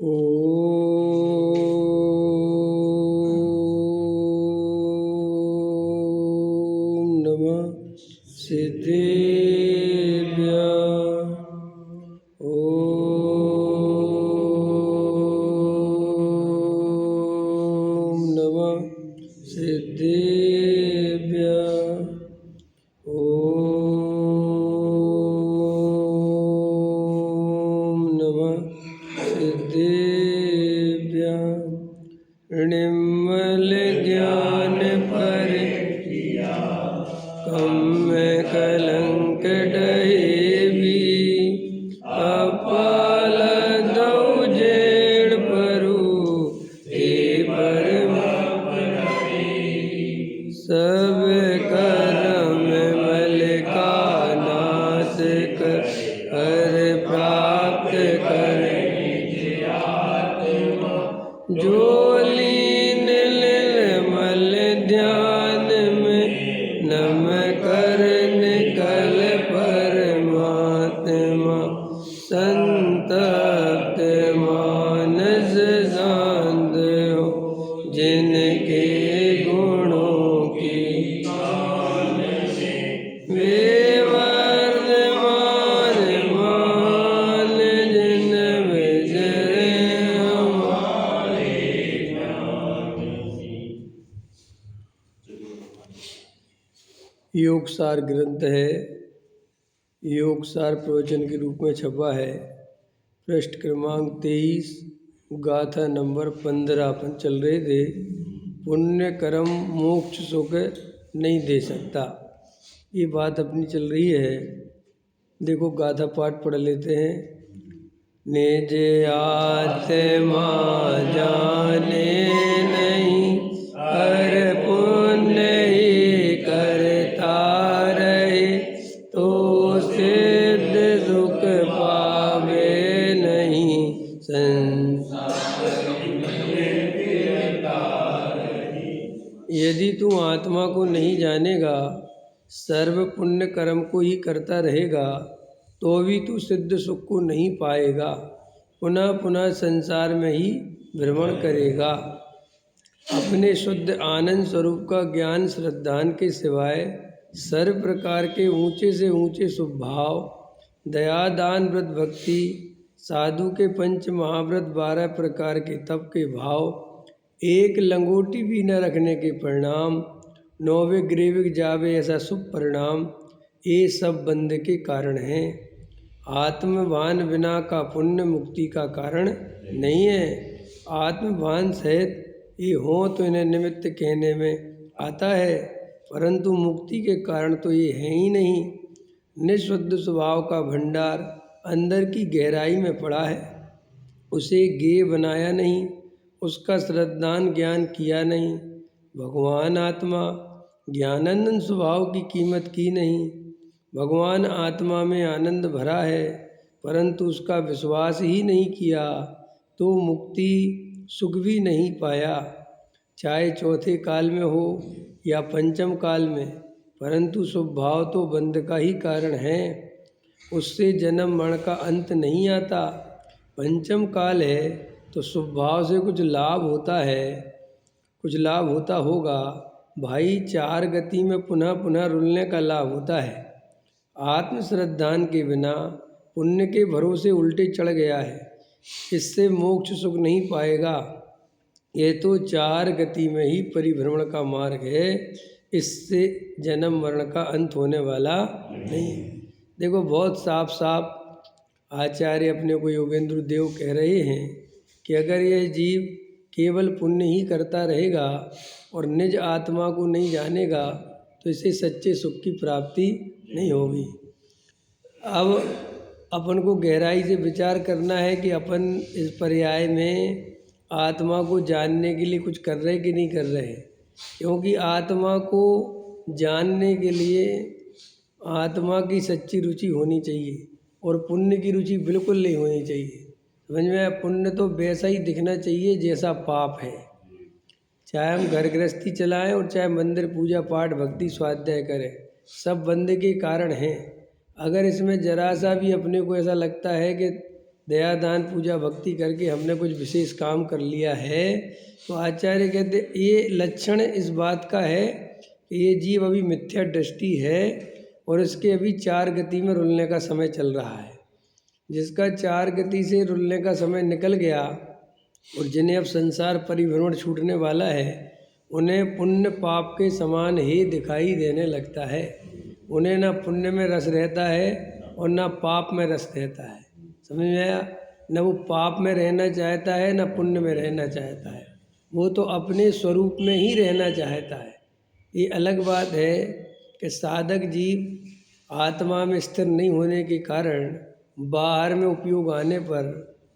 ओम नमः सिद्धेभ्यः। ओम नमः सिद्धेभ्यः। ओम नमः सिद्धेभ्यः। निर्मल ज्ञान पर कम कलंक डहे भी अपाल दौ जेड़ परु हे परम सब कर्म मल का नाश कर हर प्राप्त कर जो लीन निर्मल ध्यान में नम कर निकल परमात्मा संतप्त मानस शांत हो जिनके गुणों की वे वर्धमान मान जिन विजय योगसार ग्रंथ है। योगसार प्रवचन के रूप में छपा है। पृष्ठ क्रमांक 23, गाथा नंबर 15 अपन चल रहे थे। पुण्य कर्म मोक्ष सुख नहीं दे सकता, ये बात अपनी चल रही है। देखो गाथा पाठ पढ़ लेते हैं। निज आत्मा जाने नहीं हर पुण्य ही करता रहे तो सिद्ध सुख पावे नहीं यदि तू आत्मा को नहीं जानेगा, सर्व पुण्य कर्म को ही करता रहेगा तो भी तू सिद्ध सुख को नहीं पाएगा, पुनः पुनः संसार में ही भ्रमण करेगा। अपने शुद्ध आनंद स्वरूप का ज्ञान श्रद्धान के सिवाय सर्व प्रकार के ऊंचे से ऊंचे स्वभाव, दया दान व्रत भक्ति, साधु के पंच महाव्रत 12 प्रकार के तप के भाव, एक लंगोटी भी न रखने के परिणाम, नौवे ग्रेविक जावे ऐसा शुभ परिणाम, ये सब बंद के कारण हैं। आत्मभान बिना का पुण्य मुक्ति का कारण नहीं है। आत्मभान सहित ये हो तो इन्हें निमित्त कहने में आता है, परंतु मुक्ति के कारण तो ये है ही नहीं। निःशुद्ध स्वभाव का भंडार अंदर की गहराई में पड़ा है, उसे गेय बनाया नहीं, उसका श्रद्धान ज्ञान किया नहीं। भगवान आत्मा ज्ञानानंद स्वभाव की कीमत की नहीं। भगवान आत्मा में आनंद भरा है, परंतु उसका विश्वास ही नहीं किया तो मुक्ति सुख भी नहीं पाया, चाहे चौथे काल में हो या पंचम काल में, परंतु स्वभाव तो बंध का ही कारण है। उससे जन्म मरण का अंत नहीं आता। पंचम काल है तो स्वभाव से कुछ लाभ होता है, कुछ लाभ होता होगा भाई। 4 गति में पुनः पुनः रुलने का लाभ होता है। आत्मश्रद्धान के बिना पुण्य के भरोसे उल्टे चढ़ गया है, इससे मोक्ष सुख नहीं पाएगा। ये तो 4 गति में ही परिभ्रमण का मार्ग है, इससे जन्म मरण का अंत होने वाला नहीं। देखो बहुत साफ साफ आचार्य अपने को योगेंद्र देव कह रहे हैं कि अगर यह जीव केवल पुण्य ही करता रहेगा और निज आत्मा को नहीं जानेगा तो इसे सच्चे सुख की प्राप्ति नहीं होगी। अब अपन को गहराई से विचार करना है कि अपन इस पर्याय में आत्मा को जानने के लिए कुछ कर रहे कि नहीं कर रहे, क्योंकि आत्मा को जानने के लिए आत्मा की सच्ची रुचि होनी चाहिए और पुण्य की रुचि बिल्कुल नहीं होनी चाहिए। समझ में आया? पुण्य तो वैसा ही दिखना चाहिए जैसा पाप है। चाहे हम घर गृहस्थी चलाएं और चाहे मंदिर पूजा पाठ भक्ति स्वाध्याय करें, सब बंदे के कारण हैं। अगर इसमें जरा सा भी अपने को ऐसा लगता है कि दया दान पूजा भक्ति करके हमने कुछ विशेष काम कर लिया है, तो आचार्य कहते ये लक्षण इस बात का है कि ये जीव अभी मिथ्या दृष्टि है और इसके अभी 4 गति में रुलने का समय चल रहा है। जिसका 4 गति से रुलने का समय निकल गया और जिन्हें अब संसार परिभ्रमण छूटने वाला है, उन्हें पुण्य पाप के समान ही दिखाई देने लगता है। उन्हें ना पुण्य में रस रहता है और ना पाप में रस रहता है। समझ में आया? न वो पाप में रहना चाहता है ना पुण्य में रहना चाहता है, वो तो अपने स्वरूप में ही रहना चाहता है। ये अलग बात है कि साधक जीव आत्मा में स्थिर नहीं होने के कारण बाहर में उपयोग आने पर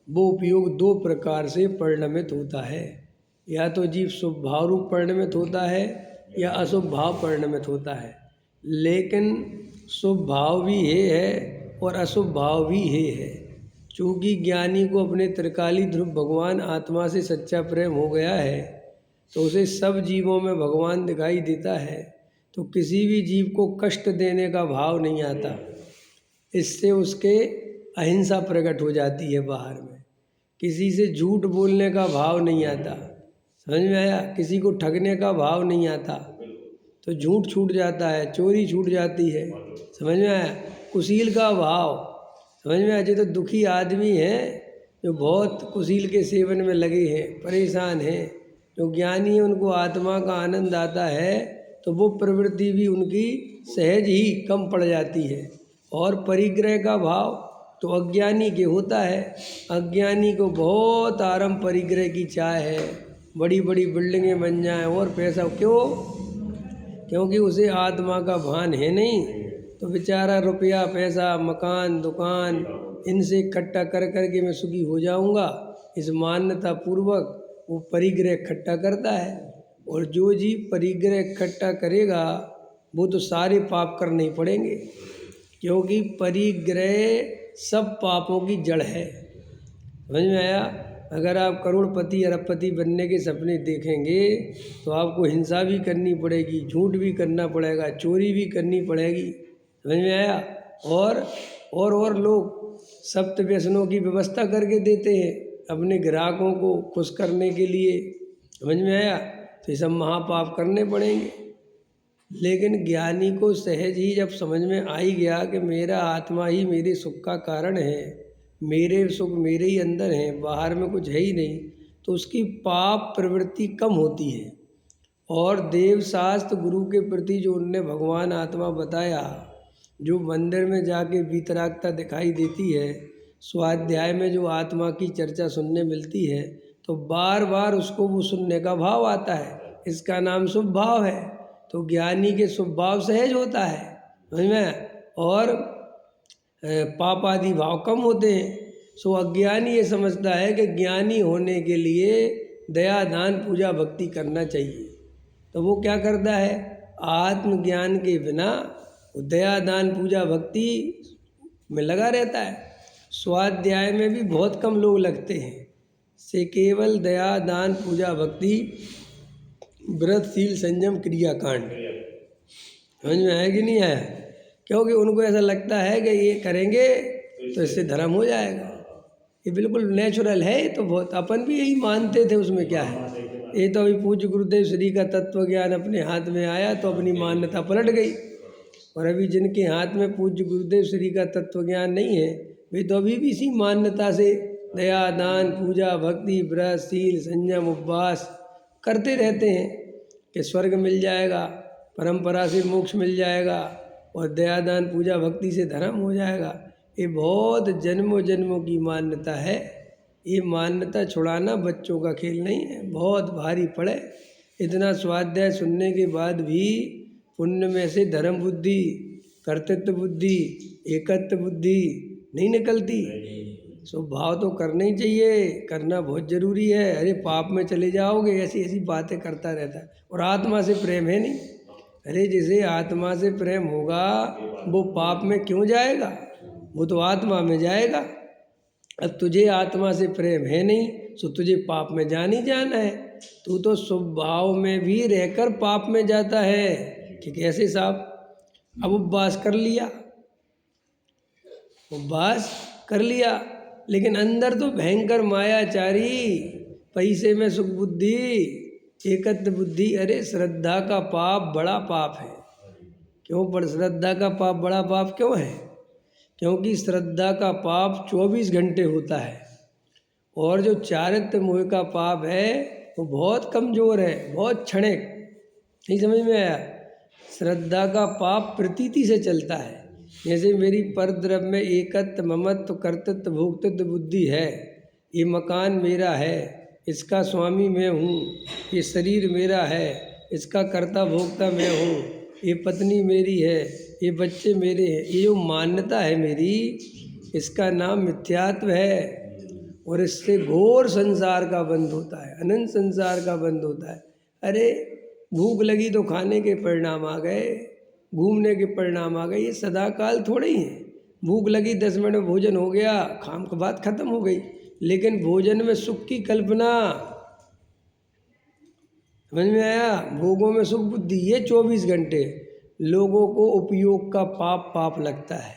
वो उपयोग 2 प्रकार से परिणमित होता है। या तो जीव शुभ भाव रूप परिणमित होता है या अशुभ भाव परिणमित होता है। लेकिन शुभ भाव भी है और अशुभ भाव भी है। चूँकि ज्ञानी को अपने त्रिकाली ध्रुव भगवान आत्मा से सच्चा प्रेम हो गया है, तो उसे सब जीवों में भगवान दिखाई देता है, तो किसी भी जीव को कष्ट देने का भाव नहीं आता। इससे उसके अहिंसा प्रकट हो जाती है। बाहर में किसी से झूठ बोलने का भाव नहीं आता। समझ में आया? किसी को ठगने का भाव नहीं आता, तो झूठ छूट जाता है, चोरी छूट जाती है। समझ में आया? कुशील का भाव, समझ में आया? जो तो दुखी आदमी हैं जो बहुत कुशील के सेवन में लगे हैं, परेशान हैं, जो ज्ञानी है उनको आत्मा का आनंद आता है, तो वो प्रवृत्ति भी उनकी सहज ही कम पड़ जाती है। और परिग्रह का भाव तो अज्ञानी के होता है। अज्ञानी को बहुत आरंभ परिग्रह की चाह है, बड़ी बड़ी बिल्डिंगें बन जाएं और पैसा। क्यों? क्योंकि उसे आत्मा का भान है नहीं, तो बेचारा रुपया पैसा मकान दुकान इनसे इकट्ठा कर करके मैं सुखी हो जाऊंगा, इस मान्यता पूर्वक वो परिग्रह इकट्ठा करता है। और जो जीव परिग्रह इकट्ठा करेगा वो तो सारे पाप करने ही पड़ेंगे, क्योंकि परिग्रह सब पापों की जड़ है। समझ में आया? अगर आप करोड़पति अरबपति बनने के सपने देखेंगे तो आपको हिंसा भी करनी पड़ेगी, झूठ भी करना पड़ेगा, चोरी भी करनी पड़ेगी। समझ में आया? और लोग सप्त व्यसनों की व्यवस्था करके देते हैं अपने ग्राहकों को खुश करने के लिए। समझ में आया? तो ये सब महापाप करने पड़ेंगे। लेकिन ज्ञानी को सहज ही जब समझ में आ ही गया कि मेरा आत्मा ही मेरे सुख का कारण है, मेरे सुख मेरे ही अंदर हैं, बाहर में कुछ है ही नहीं, तो उसकी पाप प्रवृत्ति कम होती है। और देव शास्त्र गुरु के प्रति जो उनने भगवान आत्मा बताया, जो मंदिर में जाके वीतरागता दिखाई देती है, स्वाध्याय में जो आत्मा की चर्चा सुनने मिलती है, तो बार बार उसको वो सुनने का भाव आता है। इसका नाम शुभ भाव है। तो ज्ञानी के शुभ भाव सहज होता है, समझ में? और पाप आदि भाव कम होते हैं। सो अज्ञानी ये समझता है कि ज्ञानी होने के लिए दया दान पूजा भक्ति करना चाहिए, तो वो क्या करता है? आत्मज्ञान के बिना दया दान पूजा भक्ति में लगा रहता है। स्वाध्याय में भी बहुत कम लोग लगते हैं, से केवल दया दान पूजा भक्ति व्रत शील संयम क्रियाकांड। समझ में आया कि नहीं आया? क्योंकि उनको ऐसा लगता है कि ये करेंगे तो इससे धर्म हो जाएगा। ये बिल्कुल नेचुरल है। ये तो बहुत अपन भी यही मानते थे, उसमें क्या है। ये तो अभी पूज्य गुरुदेव श्री का तत्व ज्ञान अपने हाथ में आया तो अपनी मान्यता पलट गई। और अभी जिनके हाथ में पूज्य गुरुदेव श्री का तत्व ज्ञान नहीं है, वे तो अभी भी इसी मान्यता से दया दान पूजा भक्ति व्रत शील संयम उपवास करते रहते हैं कि स्वर्ग मिल जाएगा, परंपरा से मोक्ष मिल जाएगा और दया दान पूजा भक्ति से धर्म हो जाएगा। ये बहुत जन्मों जन्मों की मान्यता है। ये मान्यता छुड़ाना बच्चों का खेल नहीं है, बहुत भारी पड़े। इतना स्वाध्याय सुनने के बाद भी पुण्य में से धर्म बुद्धि, कर्तृत्व बुद्धि, एकत्व बुद्धि नहीं निकलती। स्वभाव तो करना ही चाहिए, करना बहुत जरूरी है। अरे पाप में चले जाओगे, ऐसी ऐसी बातें करता रहता है और आत्मा से प्रेम है नहीं। अरे जिसे आत्मा से प्रेम होगा वो पाप में क्यों जाएगा? वो तो आत्मा में जाएगा। अब तुझे आत्मा से प्रेम है नहीं, तो तुझे पाप में जाना ही जाना है। तू तो स्वभाव में भी रहकर पाप में जाता है कि कैसे साहब? अब उपवास कर लिया, उपवास कर लिया लेकिन अंदर तो भयंकर मायाचारी, पैसे में सुख बुद्धि, एकत्व बुद्धि। अरे श्रद्धा का पाप बड़ा पाप है। क्यों? पर श्रद्धा का पाप बड़ा पाप क्यों है? क्योंकि श्रद्धा का पाप 24 घंटे होता है, और जो चारित्र मोह का पाप है वो बहुत कमज़ोर है, बहुत क्षणिक। नहीं समझ में आया? श्रद्धा का पाप प्रतीति से चलता है। जैसे मेरी परद्रव्य में एकत्व, ममत्व, कर्तृत्व, भोक्तृत्व बुद्धि है। ये मकान मेरा है, इसका स्वामी मैं हूँ। ये शरीर मेरा है, इसका कर्ता भोक्ता मैं हूँ। ये पत्नी मेरी है, ये बच्चे मेरे हैं। ये जो मान्यता है मेरी, इसका नाम मिथ्यात्व है। और इससे घोर संसार का बंध होता है, अनंत संसार का बंध होता है। अरे भूख लगी तो खाने के परिणाम आ गए, घूमने के परिणाम आ गए। ये सदा काल थोड़े ही है। भूख लगी 10 मिनट में भोजन हो गया, खाम की बात खत्म हो गई। लेकिन भोजन में सुख की कल्पना, समझ में आया? भोगों में सुख बुद्धि, ये 24 घंटे लोगों को उपयोग का पाप पाप लगता है।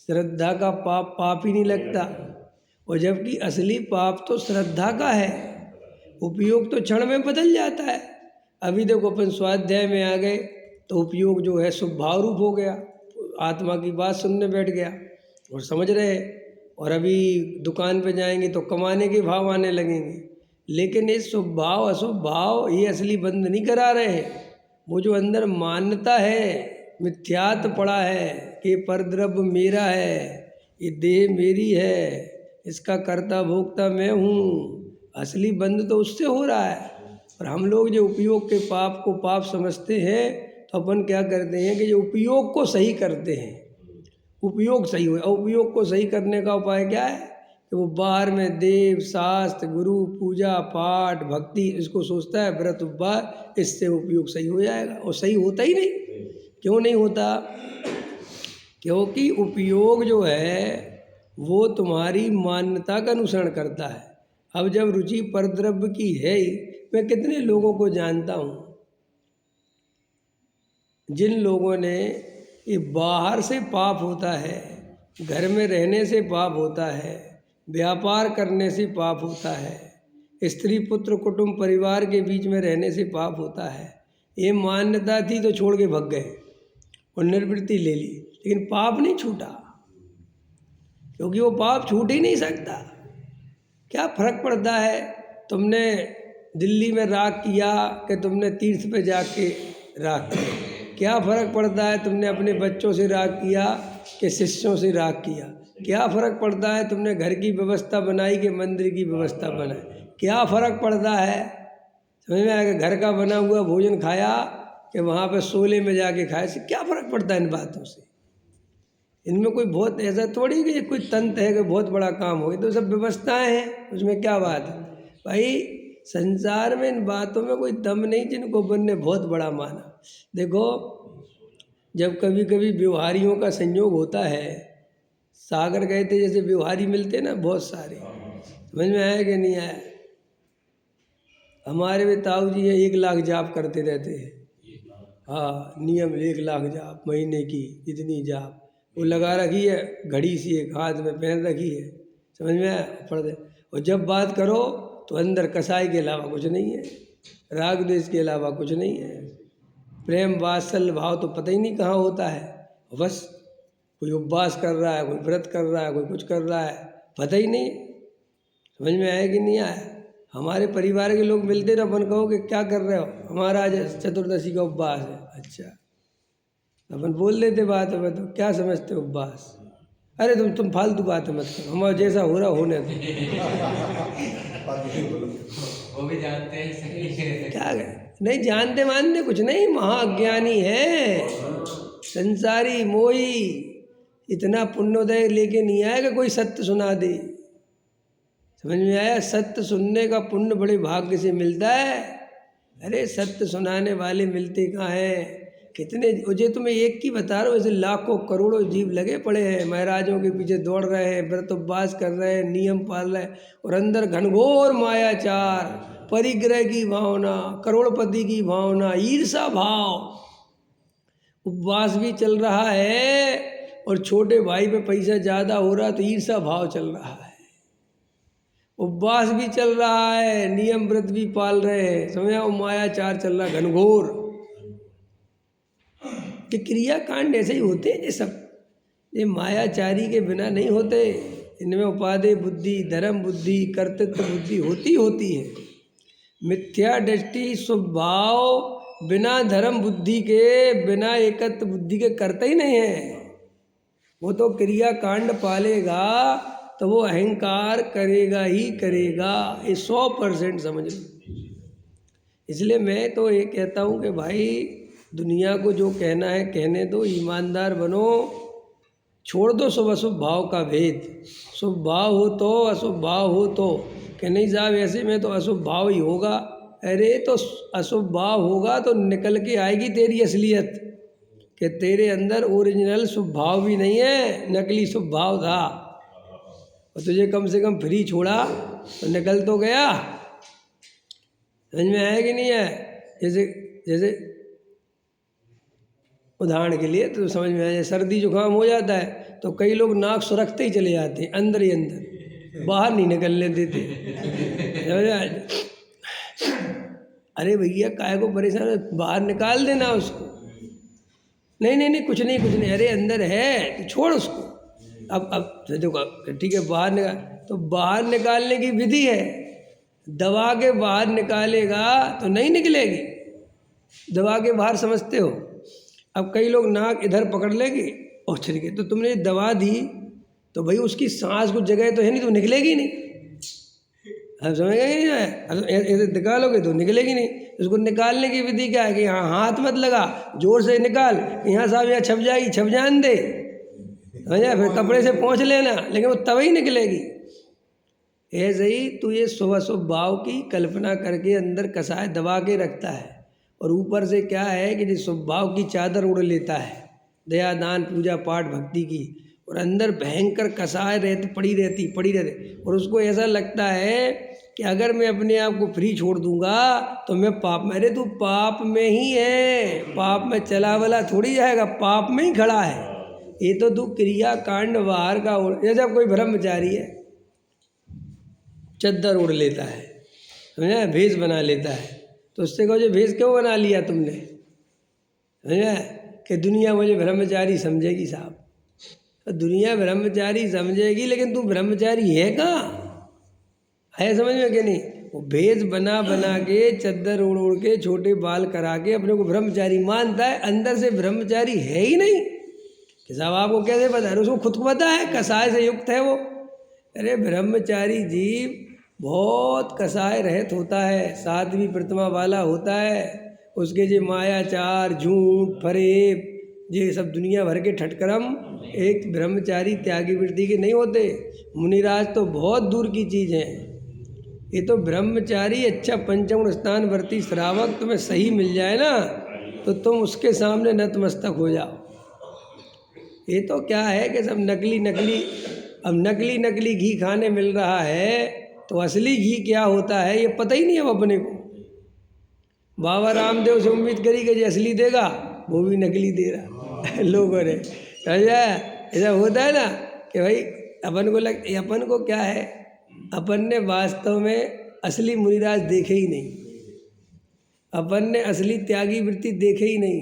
श्रद्धा का पाप पाप ही नहीं लगता। और जबकि असली पाप तो श्रद्धा का है। उपयोग तो क्षण में बदल जाता है। अभी देखो अपन स्वाध्याय में आ गए तो उपयोग जो है स्वभाव रूप हो गया, आत्मा की बात सुनने बैठ गया और समझ रहे। और अभी दुकान पे जाएंगे तो कमाने के भाव आने लगेंगे। लेकिन ये स्वभाव अस्वभाव ये असली बंद नहीं करा रहे हैं। वो जो अंदर मान्यता है, मिथ्यात्व पड़ा है कि परद्रव्य मेरा है, ये देह मेरी है, इसका कर्ता भोक्ता मैं हूँ, असली बंद तो उससे हो रहा है। और हम लोग जो उपयोग के पाप को पाप समझते हैं तो अपन क्या करते हैं कि जो उपयोग को सही करते हैं, उपयोग सही हो। और उपयोग को सही करने का उपाय क्या है कि वो बाहर में देव, शास्त्र, गुरु, पूजा पाठ, भक्ति, इसको सोचता है व्रत उपवास, इससे उपयोग सही हो जाएगा। और सही होता ही नहीं। क्यों नहीं होता? क्योंकि उपयोग जो है वो तुम्हारी मान्यता का अनुसरण करता है। अब जब रुचि परद्रव्य की है ही, मैं कितने लोगों को जानता हूँ जिन लोगों ने ये बाहर से पाप होता है, घर में रहने से पाप होता है, व्यापार करने से पाप होता है, स्त्री पुत्र कुटुंब परिवार के बीच में रहने से पाप होता है, ये मान्यता थी तो छोड़ के भाग गए और निर्वृत्ति ले ली, लेकिन पाप नहीं छूटा। क्योंकि वो पाप छूट ही नहीं सकता। क्या फर्क पड़ता है तुमने दिल्ली में राग किया कि तुमने तीर्थ पे जाके राग किया? क्या फ़र्क पड़ता है तुमने अपने बच्चों से राग किया कि शिष्यों से राग किया? क्या फ़र्क पड़ता है तुमने घर की व्यवस्था बनाई कि मंदिर की व्यवस्था बनाई? क्या फ़र्क पड़ता है? समझ में आएगा? घर का बना हुआ भोजन खाया कि वहाँ पे शोले में जाके खाया? क्या फ़र्क पड़ता है इन बातों से? इनमें कोई बहुत ऐसा थोड़ी कि कोई तंत्र है कि बहुत बड़ा काम हो, तो सब व्यवस्थाएं हैं, उसमें क्या बात है भाई? संसार में इन बातों में कोई दम नहीं जिनको अपन ने बहुत बड़ा माना। देखो जब कभी कभी व्यवहारियों का संयोग होता है, सागर गए थे, जैसे व्यवहारी मिलते ना बहुत सारे, समझ में आया कि नहीं आया? हमारे भी ताऊ जी है, 1 लाख जाप करते रहते हैं। हाँ, नियम 1 लाख जाप महीने की, इतनी जाप वो लगा रखी है, घड़ी सी एक हाथ में पहन रखी है, समझ में आया? पढ़ दे। और जब बात करो तो अंदर कसाई के अलावा कुछ नहीं है, राग द्वेष के अलावा कुछ नहीं है, प्रेम वात्सल्य भाव तो पता ही नहीं कहाँ होता है। बस कोई उपवास कर रहा है, कोई व्रत कर रहा है, कोई कुछ कर रहा है, पता ही नहीं। समझ में आया कि नहीं आया? हमारे परिवार के लोग मिलते ना, अपन कहो कि क्या कर रहे हो? हमारा आज चतुर्दशी का उपवास है। अच्छा, अपन बोल देते बात में, तो क्या समझते हो उपवास? अरे तुम फालतू बातें मत करो, हमारा जैसा हो रहा होने दो। वो भी जानते हैं सही है। क्या है? नहीं जानते मानते कुछ नहीं, महाअज्ञानी है, संसारी मोही। इतना पुण्योदय लेके नहीं आएगा कोई सत्य सुना दे। समझ में आया? सत्य सुनने का पुण्य बड़े भाग्य से मिलता है। अरे सत्य सुनाने वाले मिलते कहाँ हैं? कितने मुझे तुम्हें एक की बता रहा हूँ, ऐसे लाखों करोड़ों जीव लगे पड़े हैं, महाराजों के पीछे दौड़ रहे हैं, व्रत उपवास कर रहे हैं, नियम पाल रहे हैं, और अंदर घनघोर मायाचार, परिग्रह की भावना, करोड़पति की भावना, ईर्षा भाव। उपवास भी चल रहा है और छोटे भाई पे पैसा ज़्यादा हो रहा है तो ईर्षा भाव चल रहा है। उपवास भी चल रहा है, नियम व्रत भी पाल रहे हैं, समझा, वो मायाचार चल रहा घनघोर। कि क्रियाकांड ऐसे ही होते हैं ये सब, ये मायाचारी के बिना नहीं होते। इनमें उपादेय बुद्धि, धर्म बुद्धि, कर्तृत्व बुद्धि होती है। मिथ्या दृष्टि स्वभाव बिना धर्म बुद्धि के, बिना एकत्व बुद्धि के करते ही नहीं है। वो तो क्रियाकांड पालेगा तो वो अहंकार करेगा ही करेगा, ये 100% समझ लो। इसलिए मैं तो ये कहता हूँ कि भाई दुनिया को जो कहना है कहने दो, ईमानदार बनो, छोड़ दो शुभ अशुभ भाव का भेद। शुभ भाव हो तो, अशुभ भाव हो तो, कि नहीं साहब ऐसे में तो अशुभ भाव ही होगा। अरे तो अशुभ भाव होगा तो निकल के आएगी तेरी असलियत, कि तेरे अंदर ओरिजिनल शुभ भाव भी नहीं है, नकली शुभ भाव था। और तुझे कम से कम फ्री छोड़ा तो निकल तो गया। समझ में आया कि नहीं है? जैसे जैसे उदाहरण के लिए तो समझ में आया, सर्दी जुकाम हो जाता है तो कई लोग नाक सुरखते ही चले जाते हैं, अंदर ही अंदर, बाहर नहीं निकलने देते। अरे भैया काहे को परेशान है, बाहर निकाल देना उसको। नहीं नहीं नहीं, कुछ नहीं, अरे अंदर है तो छोड़ उसको। अब देखो ठीक है, बाहर निकाल तो बाहर निकालने की विधि है। दबा के बाहर निकालेगा तो नहीं निकलेगी, दबा के बाहर समझते हो। अब कई लोग नाक इधर पकड़ लेंगे और छिड़ के, तो तुमने दबा दी तो भाई उसकी सांस कुछ जगह तो है नहीं, तो निकलेगी नहीं। अब समझ गए नहीं है, ऐसे निकालोगे तो निकलेगी नहीं। उसको निकालने की विधि क्या है कि यहाँ हाथ मत लगा, जोर से निकाल, यहाँ साहब यहाँ छप जाएगी, छप जान दे, समझा, फिर कपड़े से पोंछ लेना, लेकिन वो तब ही निकलेगी। ऐसे ही तू ये शुभ अशुभ भाव की कल्पना करके अंदर कसाय दबा के रखता है, और ऊपर से क्या है कि जिस शुभ भाव की चादर उड़ लेता है, दया दान पूजा पाठ भक्ति की, और अंदर भयंकर कसाय पड़ी रहती, और उसको ऐसा लगता है कि अगर मैं अपने आप को फ्री छोड़ दूंगा तो मैं पाप में, अरे तू पाप में ही है, पाप में चला वाला थोड़ी जाएगा, पाप में ही खड़ा है। ये तो तू क्रिया कांड बाहर का जैसे कोई ब्रह्मचारी है, चद्दर उड़ लेता है, समझा, भेष बना लेता है, तो उससे कहो जो भेष क्यों बना लिया तुमने, समझा, कि दुनिया मुझे ब्रह्मचारी समझेगी। साहब तो दुनिया ब्रह्मचारी समझेगी, लेकिन तू ब्रह्मचारी है कहाँ, है समझ में कि नहीं? वो भेष बना के, चद्दर उड़ उड़ के, छोटे बाल करा के अपने को ब्रह्मचारी मानता है, अंदर से ब्रह्मचारी है ही नहीं। कि साहब आपको कैसे पता है? उसको खुद को पता है, कसाय से युक्त है वो। अरे ब्रह्मचारी जीव बहुत कसाय रहित होता है, साध्वी प्रतिमा वाला होता है। उसके जो मायाचार, झूठ, फरेब, ये सब दुनिया भर के ठटकरम एक ब्रह्मचारी त्यागी वृत्ति के नहीं होते। मुनिराज तो बहुत दूर की चीज़ है। ये तो ब्रह्मचारी अच्छा पंचगुण स्नान वर्ती श्रावक तुम्हें सही मिल जाए ना, तो तुम उसके सामने नतमस्तक हो जाओ। ये तो क्या है कि सब नकली, अब नकली घी खाने मिल रहा है, तो असली घी क्या होता है ये पता ही नहीं है अपने को। बाबा रामदेव से उम्मीद करी कि जो असली देगा, वो भी नकली दे रहा लोगों ने, समझा। ऐसा होता है ना कि भाई अपन को क्या है, अपन ने वास्तव में असली मुनिराज देखे ही नहीं, अपन ने असली त्यागी वृत्ति देखे ही नहीं,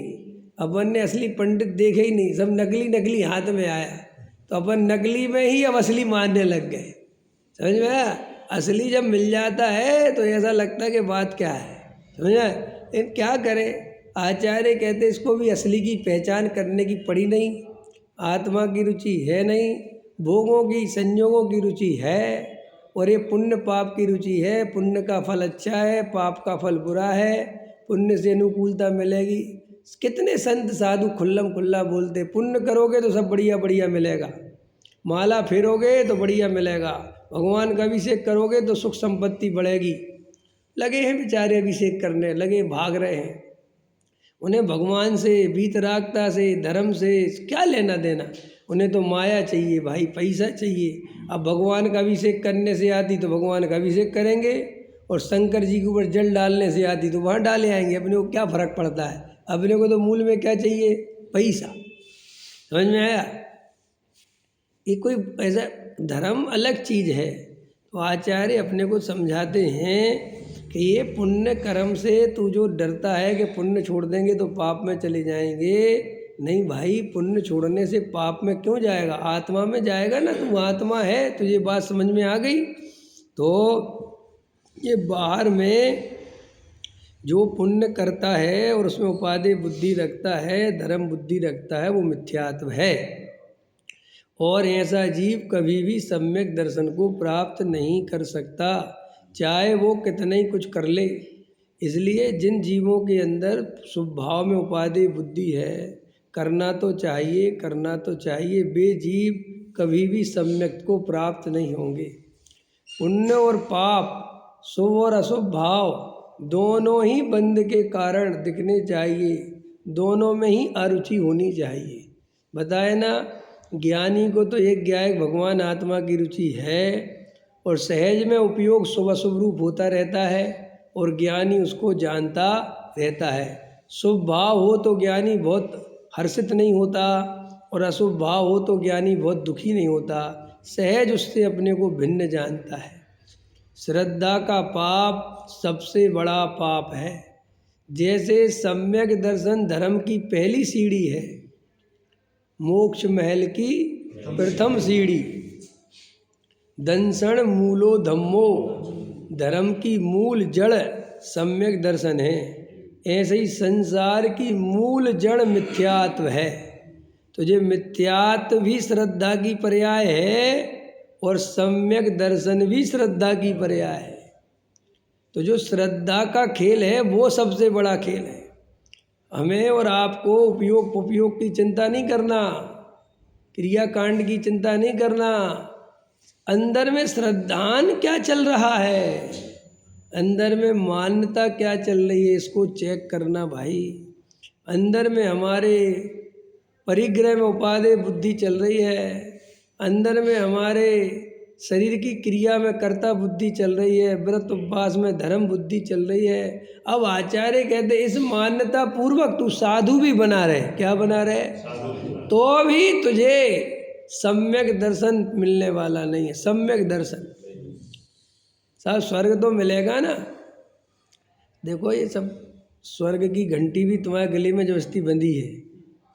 अपन ने असली पंडित देखे ही नहीं, सब नकली हाथ में आया, तो अपन नकली में ही अब असली मानने लग गए। समझ में आया? असली जब मिल जाता है तो ऐसा लगता है कि बात क्या है, समझा। लेकिन क्या करे, आचार्य कहते इसको भी असली की पहचान करने की पड़ी नहीं। आत्मा की रुचि है नहीं, भोगों की संयोगों की रुचि है, और ये पुण्य पाप की रुचि है। पुण्य का फल अच्छा है, पाप का फल बुरा है, पुण्य से अनुकूलता मिलेगी। कितने संत साधु खुल्लम खुल्ला बोलते, पुण्य करोगे तो सब बढ़िया बढ़िया मिलेगा, माला फेरोगे तो बढ़िया मिलेगा, भगवान का अभिषेक करोगे तो सुख संपत्ति बढ़ेगी। लगे हैं बेचारे अभिषेक करने, लगे भाग रहे हैं। उन्हें भगवान से, वीतरागता से, धर्म से क्या लेना देना, उन्हें तो माया चाहिए भाई, पैसा चाहिए। अब भगवान का अभिषेक करने से आती तो भगवान का अभिषेक करेंगे, और शंकर जी के ऊपर जल डालने से आती तो वहाँ डाले आएंगे। अपने को क्या फ़र्क पड़ता है, अपने को तो मूल में क्या चाहिए, पैसा। समझ में आया? ये कोई ऐसा धर्म अलग चीज़ है, तो आचार्य अपने को समझाते हैं कि ये पुण्य कर्म से तू जो डरता है कि पुण्य छोड़ देंगे तो पाप में चले जाएंगे, नहीं भाई, पुण्य छोड़ने से पाप में क्यों जाएगा, आत्मा में जाएगा ना। तू आत्मा है, तुझे बात समझ में आ गई। तो ये बाहर में जो पुण्य करता है और उसमें उपादेय बुद्धि रखता है, धर्म बुद्धि रखता है, वो मिथ्यात्व है। और ऐसा जीव कभी भी सम्यक दर्शन को प्राप्त नहीं कर सकता, चाहे वो कितना ही कुछ कर ले। इसलिए जिन जीवों के अंदर स्वभाव में उपादेय बुद्धि है, करना तो चाहिए, करना तो चाहिए, वे जीव कभी भी सम्यक को प्राप्त नहीं होंगे। पुण्य और पाप, शुभ और अशुभ भाव दोनों ही बंध के कारण दिखने चाहिए, दोनों में ही अरुचि होनी चाहिए। बताए ना, ज्ञानी को तो एक ज्ञायक भगवान आत्मा की रुचि है और सहज में उपयोग शुभ अशुभ रूप होता रहता है और ज्ञानी उसको जानता रहता है। शुभ भाव हो तो ज्ञानी बहुत हर्षित नहीं होता और अशुभ भाव हो तो ज्ञानी बहुत दुखी नहीं होता, सहज उससे अपने को भिन्न जानता है। श्रद्धा का पाप सबसे बड़ा पाप है। जैसे सम्यक दर्शन धर्म की पहली सीढ़ी है, मोक्ष महल की प्रथम सीढ़ी, दंसण मूलो धम्मो, धर्म की मूल जड़ सम्यक दर्शन है। ऐसे ही संसार की मूल जड़ मिथ्यात्व है। तो ये मिथ्यात्व भी श्रद्धा की पर्याय है और सम्यक दर्शन भी श्रद्धा की पर्याय है। तो जो श्रद्धा का खेल है वो सबसे बड़ा खेल है। हमें और आपको उपयोग उपयोग की चिंता नहीं करना, क्रियाकांड की चिंता नहीं करना, अंदर में श्रद्धान क्या चल रहा है, अंदर में मान्यता क्या चल रही है, इसको चेक करना भाई। अंदर में हमारे परिग्रह में उपादेय बुद्धि चल रही है, अंदर में हमारे शरीर की क्रिया में कर्ता बुद्धि चल रही है, व्रत उपवास में धर्म बुद्धि चल रही है। अब आचार्य कहते इस मान्यता पूर्वक तू साधु भी बना रहे, क्या बना रहे, तो भी तुझे सम्यक दर्शन मिलने वाला नहीं है। सम्यक दर्शन साहब, स्वर्ग तो मिलेगा ना। देखो ये सब स्वर्ग की घंटी भी तुम्हारे गले में जबरदस्ती बंधी है,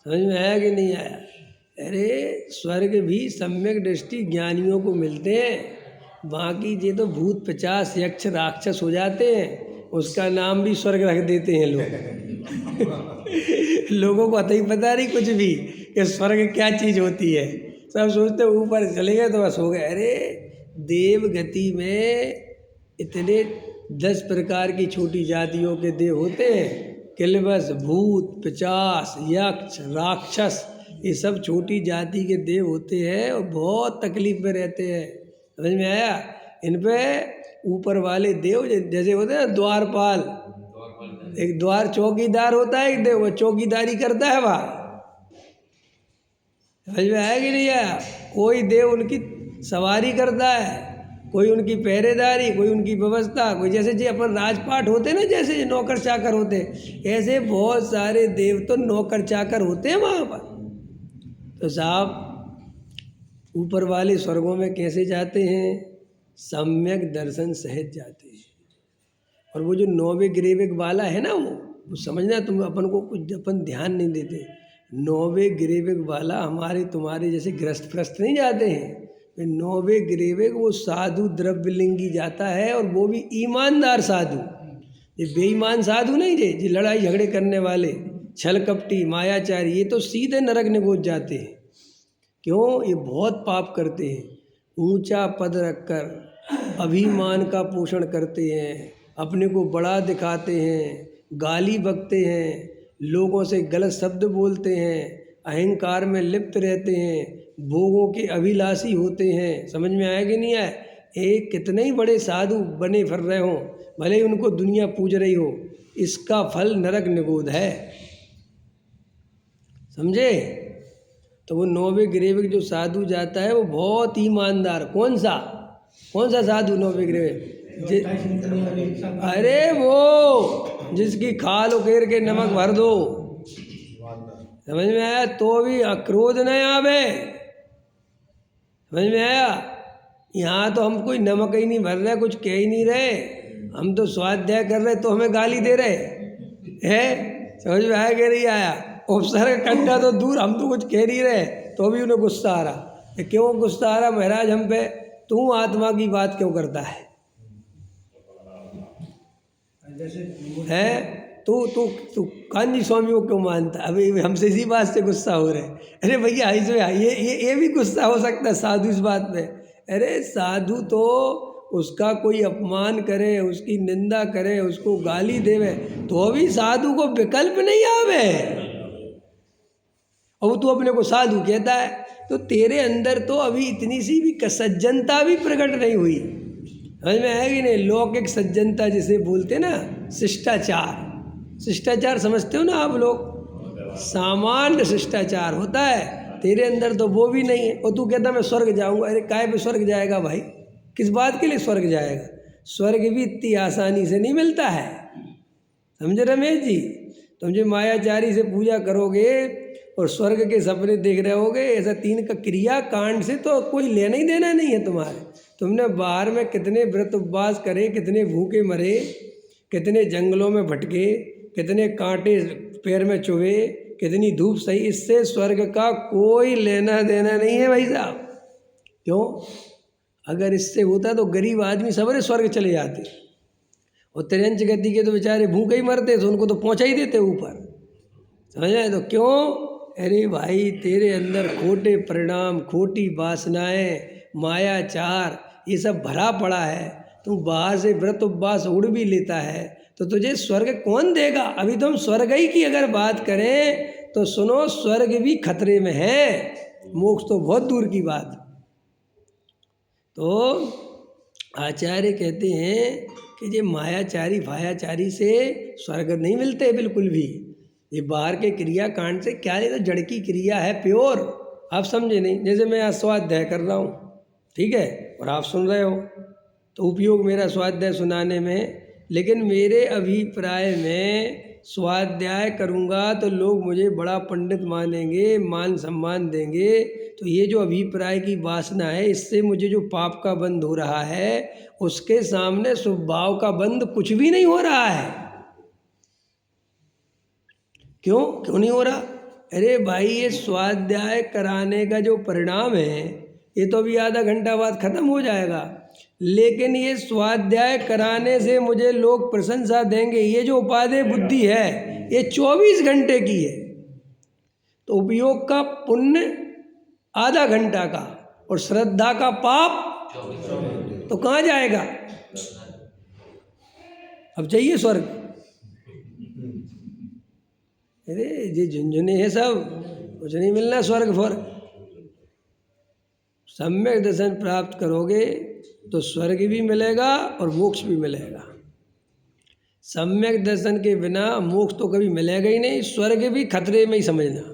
समझ में आया कि नहीं आया। अरे स्वर्ग भी सम्यक दृष्टि ज्ञानियों को मिलते हैं, बाकी ये तो भूत पिशाच यक्ष राक्षस हो जाते हैं, उसका नाम भी स्वर्ग रख देते हैं लोग। लोगों को ही पता नहीं कुछ भी कि स्वर्ग क्या चीज़ होती है, सब सोचते ऊपर चले गए तो बस हो गए। अरे देव गति में इतने 10 प्रकार की छोटी जातियों के देव होते हैं, किलबस, भूत, पिशाच, यक्ष, राक्षस, ये सब छोटी जाति के देव होते हैं और बहुत तकलीफ में रहते हैं, समझ में आया। इन पे ऊपर वाले देव जैसे होते हैं द्वारपाल, एक द्वार चौकीदार होता है, एक देव वो चौकीदारी करता है वहाँ, समझ में आया कि नहीं आया। कोई देव उनकी सवारी करता है, कोई उनकी पहरेदारी, कोई उनकी व्यवस्था, कोई जैसे जी अपन राजपाट होते ना, जैसे नौकर चाकर होते, ऐसे बहुत सारे देव तो नौकर चाकर होते हैं वहाँ पर। तो साहब ऊपर वाले स्वर्गों में कैसे जाते हैं, सम्यक दर्शन सहित जाते हैं। और वो जो नौवे ग्रेविक वाला है ना, वो समझना, तुम अपन को कुछ अपन ध्यान नहीं देते। नौवे ग्रेविक वाला हमारे तुम्हारे जैसे ग्रस्त नहीं जाते हैं, नौवे ग्रेविक वो साधु द्रव्यलिंगी जाता है, और वो भी ईमानदार साधु, ये बेईमान साधु नहीं थे, जो लड़ाई झगड़े करने वाले, छल कपटी, मायाचारी, ये तो सीधे नरक में घुस जाते हैं। क्यों, ये बहुत पाप करते हैं, ऊंचा पद रखकर अभिमान का पोषण करते हैं, अपने को बड़ा दिखाते हैं, गाली बकते हैं, लोगों से गलत शब्द बोलते हैं, अहंकार में लिप्त रहते हैं, भोगों के अभिलाषी होते हैं। समझ में आया कि नहीं आया। एक कितने ही बड़े साधु बने फिर रहे हों, भले ही उनको दुनिया पूज रही हो, इसका फल नरक निगोद है, समझे। तो वो नौवे ग्रेविक जो साधु जाता है वो बहुत ईमानदार, कौन सा साधु नौवे ग्रेविक, अरे वो जिसकी खाल उकेर के नमक भर दो, समझ में आया, तो भी क्रोध न आवे, समझ में आया। यहाँ तो हम कोई नमक ही नहीं भर रहे, कुछ कह ही नहीं रहे, हम तो स्वाध्याय कर रहे तो हमें गाली दे रहे हैं। समझ में आया कि नहीं आया? उपसर्ग कंडा तो दूर, हम तो कुछ कह नहीं रहे तो भी उन्हें गुस्सा आ रहा। क्यों गुस्सा आ रहा महाराज हम पे? तू आत्मा की बात क्यों करता है? तू तू तू कान्जी स्वामी को क्यों मानता? अभी हमसे इसी बात से गुस्सा हो रहे। अरे भैया इसमें ये भी गुस्सा हो सकता है साधु इस बात में। अरे साधु तो उसका कोई अपमान करे, उसकी निंदा करे, उसको गाली देवे तो भी साधु को विकल्प नहीं आवे। और तू अपने को साधु कहता है तो तेरे अंदर तो अभी इतनी सी भी सज्जनता भी प्रकट नहीं हुई। समझ में है कि नहीं? लौकिक सज्जनता जिसे बोलते ना, शिष्टाचार। शिष्टाचार समझते हो ना आप लोग? सामान्य शिष्टाचार होता है, तेरे अंदर तो वो भी नहीं है। और तू कहता मैं स्वर्ग जाऊंगा। अरे काय पे स्वर्ग जाएगा भाई? किस बात के लिए स्वर्ग जाएगा? स्वर्ग भी इतनी आसानी से नहीं मिलता है, समझे रमेश जी? तुम जो मायाचारी से पूजा करोगे और स्वर्ग के सपने देख रहे होगे, ऐसा 3 का क्रिया कांड से तो कोई लेना ही देना नहीं है तुम्हारे। तुमने बाहर में कितने व्रत उपवास करे, कितने भूखे मरे, कितने जंगलों में भटके, कितने कांटे पैर में चुभे, कितनी धूप सही, इससे स्वर्ग का कोई लेना देना नहीं है भाई साहब। क्यों? अगर इससे होता तो गरीब आदमी सबरे स्वर्ग चले जाते, और त्रियंच गति के तो बेचारे भूखे ही मरते, तो उनको तो पहुंचा ही देते ऊपर। समझ आए? तो क्यों? अरे भाई तेरे अंदर खोटे परिणाम, खोटी वासनाएं, मायाचार ये सब भरा पड़ा है। तू बाहर से व्रत उपवास उड़ भी लेता है तो तुझे स्वर्ग कौन देगा? अभी तो हम स्वर्ग ही की अगर बात करें तो सुनो, स्वर्ग भी खतरे में है, मोक्ष तो बहुत दूर की बात। तो आचार्य कहते हैं कि ये मायाचारी भायाचारी से स्वर्ग नहीं मिलते बिल्कुल भी। ये बाहर के क्रिया कांड से क्या, ये तो जड़ की क्रिया है प्योर। आप समझे नहीं? जैसे मैं आज स्वाध्याय कर रहा हूँ, ठीक है, और आप सुन रहे हो, तो उपयोग मेरा स्वाध्याय सुनाने में, लेकिन मेरे अभिप्राय में स्वाध्याय करूँगा तो लोग मुझे बड़ा पंडित मानेंगे, मान सम्मान देंगे। तो ये जो अभिप्राय की वासना है, इससे मुझे जो पाप का बंध हो रहा है, उसके सामने स्वभाव का बंध कुछ भी नहीं हो रहा है। क्यों नहीं हो रहा? अरे भाई ये स्वाध्याय कराने का जो परिणाम है, ये तो अभी आधा घंटा बाद खत्म हो जाएगा, लेकिन ये स्वाध्याय कराने से मुझे लोग प्रशंसा देंगे। ये जो उपादेय बुद्धि है ये 24 घंटे की है, तो उपयोग का पुण्य आधा घंटा का और श्रद्धा का पाप तो कहाँ जाएगा? अब चाहिए स्वर्ग? अरे ये झुंझुने हैं सब, कुछ नहीं मिलना स्वर्ग फर्ग। सम्यक दर्शन प्राप्त करोगे तो स्वर्ग भी मिलेगा और मोक्ष भी मिलेगा। सम्यक दर्शन के बिना मोक्ष तो कभी मिलेगा ही नहीं, स्वर्ग भी खतरे में ही समझना।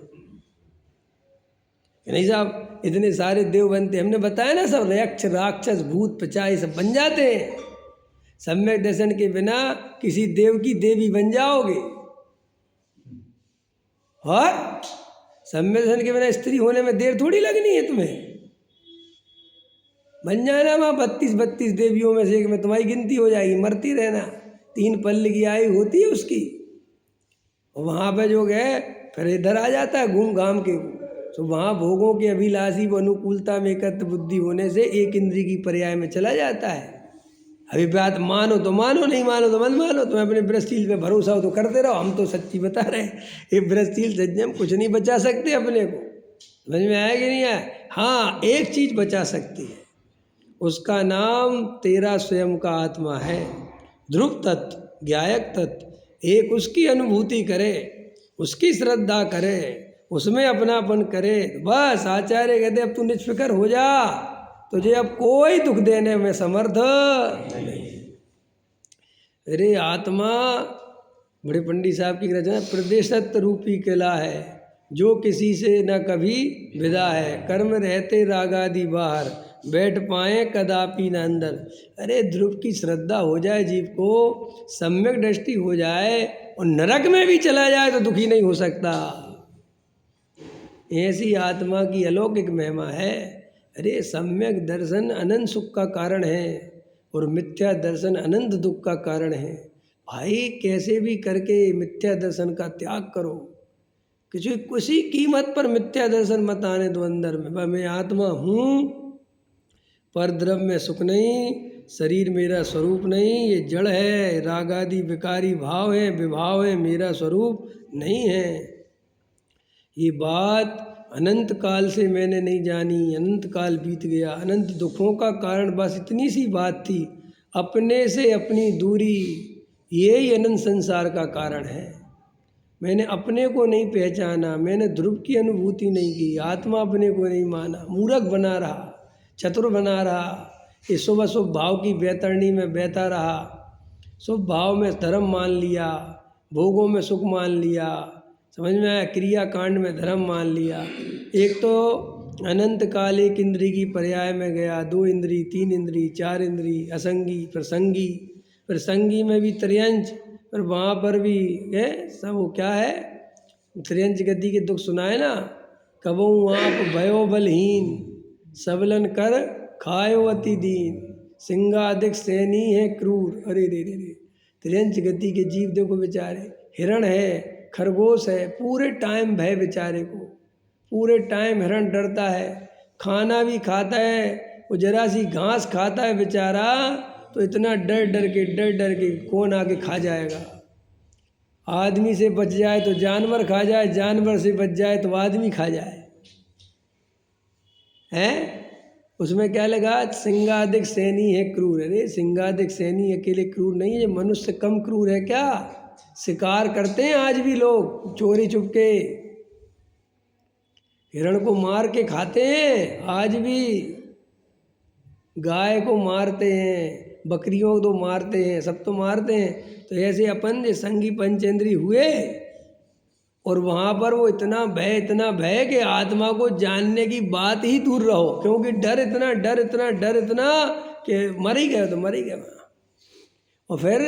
नहीं साहब, इतने सारे देव बनते, हमने बताया ना, सब यक्ष राक्षस भूत पिशाच सब बन जाते हैं। सम्यक दर्शन के बिना किसी देव की देवी बन जाओगे, और सम्यक दर्शन के बिना स्त्री होने में देर थोड़ी लगनी है तुम्हें। बन जाना वहाँ 32 देवियों में से एक में तुम्हारी गिनती हो जाएगी, मरती रहना। 3 पल्ले की आयु होती है उसकी, और वहाँ पे जो गए फिर इधर आ जाता है घूम घाम के। तो वहाँ भोगों के अभिलाषी व अनुकूलता में एकत्र बुद्धि होने से एक इंद्रिय की पर्याय में चला जाता है। अभी बात मानो तो मानो, नहीं मानो तो मत मानो। तुम्हें अपने ब्रजशील पे भरोसा हो तो करते रहो, हम तो सच्ची बता रहे हैं। ये ब्रजशील संयम कुछ नहीं बचा सकते अपने को, समझ में आया कि नहीं आया? हाँ, एक चीज़ बचा सकती है, उसका नाम तेरा स्वयं का आत्मा है, ध्रुव तत्व, ज्ञायक तत्व। एक उसकी अनुभूति करे, उसकी श्रद्धा करे, उसमें अपनापन करे, बस। आचार्य कहते अब तू निष्फिकर हो जा, तुझे अब कोई दुख देने में समर्थ नहीं। अरे आत्मा, बड़े पंडित साहब की रचना, प्रदेशत्व रूपी किला है, जो किसी से न कभी विदा है। कर्म रहते रागादि बाहर, बैठ पाए कदापि न अंदर। अरे ध्रुव की श्रद्धा हो जाए जीव को, सम्यक दृष्टि हो जाए, और नरक में भी चला जाए तो दुखी नहीं हो सकता। ऐसी आत्मा की अलौकिक महिमा है। अरे सम्यक दर्शन अनंत सुख का कारण है और मिथ्या दर्शन अनंत दुख का कारण है। भाई कैसे भी करके मिथ्या दर्शन का त्याग करो, किसी कीमत पर मिथ्या दर्शन मत आने दो अंदर में। भाई मैं आत्मा हूँ, पर द्रव्य में सुख नहीं, शरीर मेरा स्वरूप नहीं, ये जड़ है, राग आदि विकारी भाव है, विभाव है, मेरा स्वरूप नहीं है। ये बात अनंत काल से मैंने नहीं जानी, अनंत काल बीत गया, अनंत दुखों का कारण बस इतनी सी बात थी, अपने से अपनी दूरी, यही अनंत संसार का कारण है। मैंने अपने को नहीं पहचाना, मैंने ध्रुव की अनुभूति नहीं की, आत्मा अपने को नहीं माना, मूर्ख बना रहा, चतुर बना रहा, ये शुभ अशुभ भाव की बैतरणी में बहता रहा, शुभ भाव में धर्म मान लिया, भोगों में सुख मान लिया, समझ में आया, क्रिया कांड में धर्म मान लिया। एक तो अनंत काल एक इंद्री की पर्याय में गया, 2 इंद्री, 3 इंद्री, 4 इंद्री, असंगी, फिर संगी में भी त्रियंच, फिर वहाँ पर भी है सब। वो क्या है, त्रियंच गति के दुख सुनाए ना, कबहू आप भयो बलहीन, सबलन कर खायो अति दीन, सिंगाधिक सैनी है क्रूर। अरे रे रे रे, त्रियंच गति के जीव देखो बेचारे, हिरण है, खरगोश है, पूरे टाइम भय बेचारे को, पूरे टाइम हिरण डरता है, खाना भी खाता है, वो जरा सी घास खाता है बेचारा तो इतना डर डर के कौन आके खा जाएगा। आदमी से बच जाए तो जानवर खा जाए, जानवर से बच जाए तो आदमी खा जाए, हैं? उसमें क्या लगा, सिंगाधिक सैनी है क्रूर। अरे सिंगाधिक सैनी अकेले क्रूर नहीं है, मनुष्य कम क्रूर है क्या? शिकार करते हैं आज भी लोग चोरी चुपके, हिरण को मार के खाते हैं आज भी, गाय को मारते हैं, बकरियों को तो मारते हैं, सब तो मारते हैं। तो ऐसे अपन जो संगी पंचेंद्री हुए और वहाँ पर वो इतना भय कि आत्मा को जानने की बात ही दूर रहो, क्योंकि डर इतना कि मर ही गए तो मर ही गए वहाँ। और फिर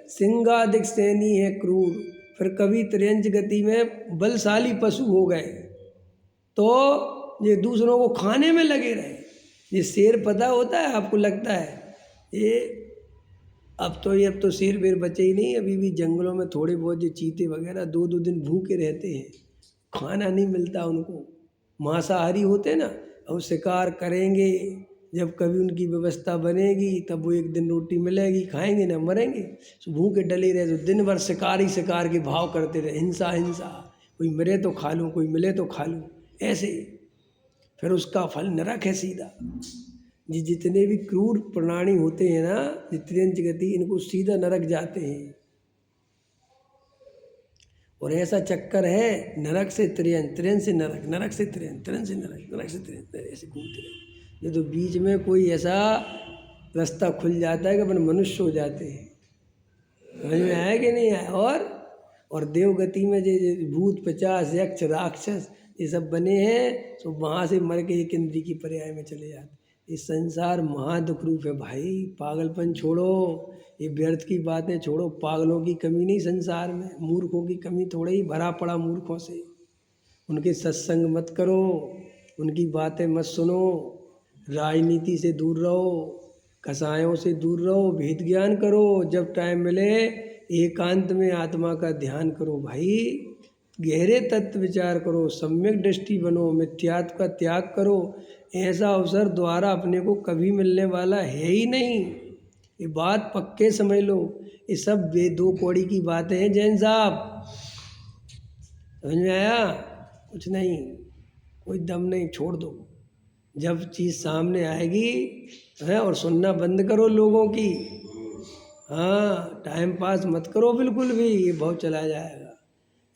सिंगाधिक सैनी है क्रूर, फिर कभी त्रियंच गति में बलशाली पशु हो गए तो ये दूसरों को खाने में लगे रहे। ये शेर पता होता है आपको, लगता है ये अब तो शेर वेर बचे ही नहीं, अभी भी जंगलों में थोड़े बहुत जो चीते वगैरह 2-2 दिन भूखे रहते हैं, खाना नहीं मिलता उनको, मांसाहारी होते ना, और शिकार करेंगे, जब कभी उनकी व्यवस्था बनेगी तब वो एक दिन रोटी मिलेगी, खाएंगे ना मरेंगे। तो भूखे डले रहे तो दिन भर शिकार के भाव करते रहे, हिंसा, कोई मरे तो खा लूँ, कोई मिले तो खा लूँ, ऐसे। फिर उसका फल नरक है सीधा। जितने भी क्रूर प्राणी होते हैं ना, त्रियंच गति, इनको सीधा नरक जाते हैं। और ऐसा चक्कर है, नरक से त्रियंच, त्रियंच से नरक, नरक से त्रियंच, त्रियंच से नरक, नरक से त्रियंच, ऐसे घूमते रहे। ये तो बीच में कोई ऐसा रास्ता खुल जाता है कि अपन मनुष्य हो जाते हैं। समझ में आया कि नहीं आया? और देवगति में जो भूत पिशाच यक्ष राक्षस ये सब बने हैं, तो वहाँ से मर के एक इंद्री की पर्याय में चले जाते। इस संसार महादुख रूप है भाई, पागलपन छोड़ो, ये व्यर्थ की बातें छोड़ो। पागलों की कमी नहीं संसार में, मूर्खों की कमी थोड़ा ही भरा पड़ा मूर्खों से। उनके सत्संग मत करो, उनकी बातें मत सुनो, राजनीति से दूर रहो, कसायों से दूर रहो, भेद ज्ञान करो, जब टाइम मिले एकांत में आत्मा का ध्यान करो भाई, गहरे तत्व विचार करो, सम्यक दृष्टि बनो, मिथ्यात्व का त्याग करो। ऐसा अवसर द्वारा अपने को कभी मिलने वाला है ही नहीं, ये बात पक्के समझ लो। ये सब दो कौड़ी की बातें हैं जैन साहब, समझ में आया? कुछ नहीं, कोई दम नहीं, छोड़ दो। जब चीज़ सामने आएगी है, और सुनना बंद करो लोगों की, हाँ, टाइम पास मत करो बिल्कुल भी, ये बहुत चला जाएगा।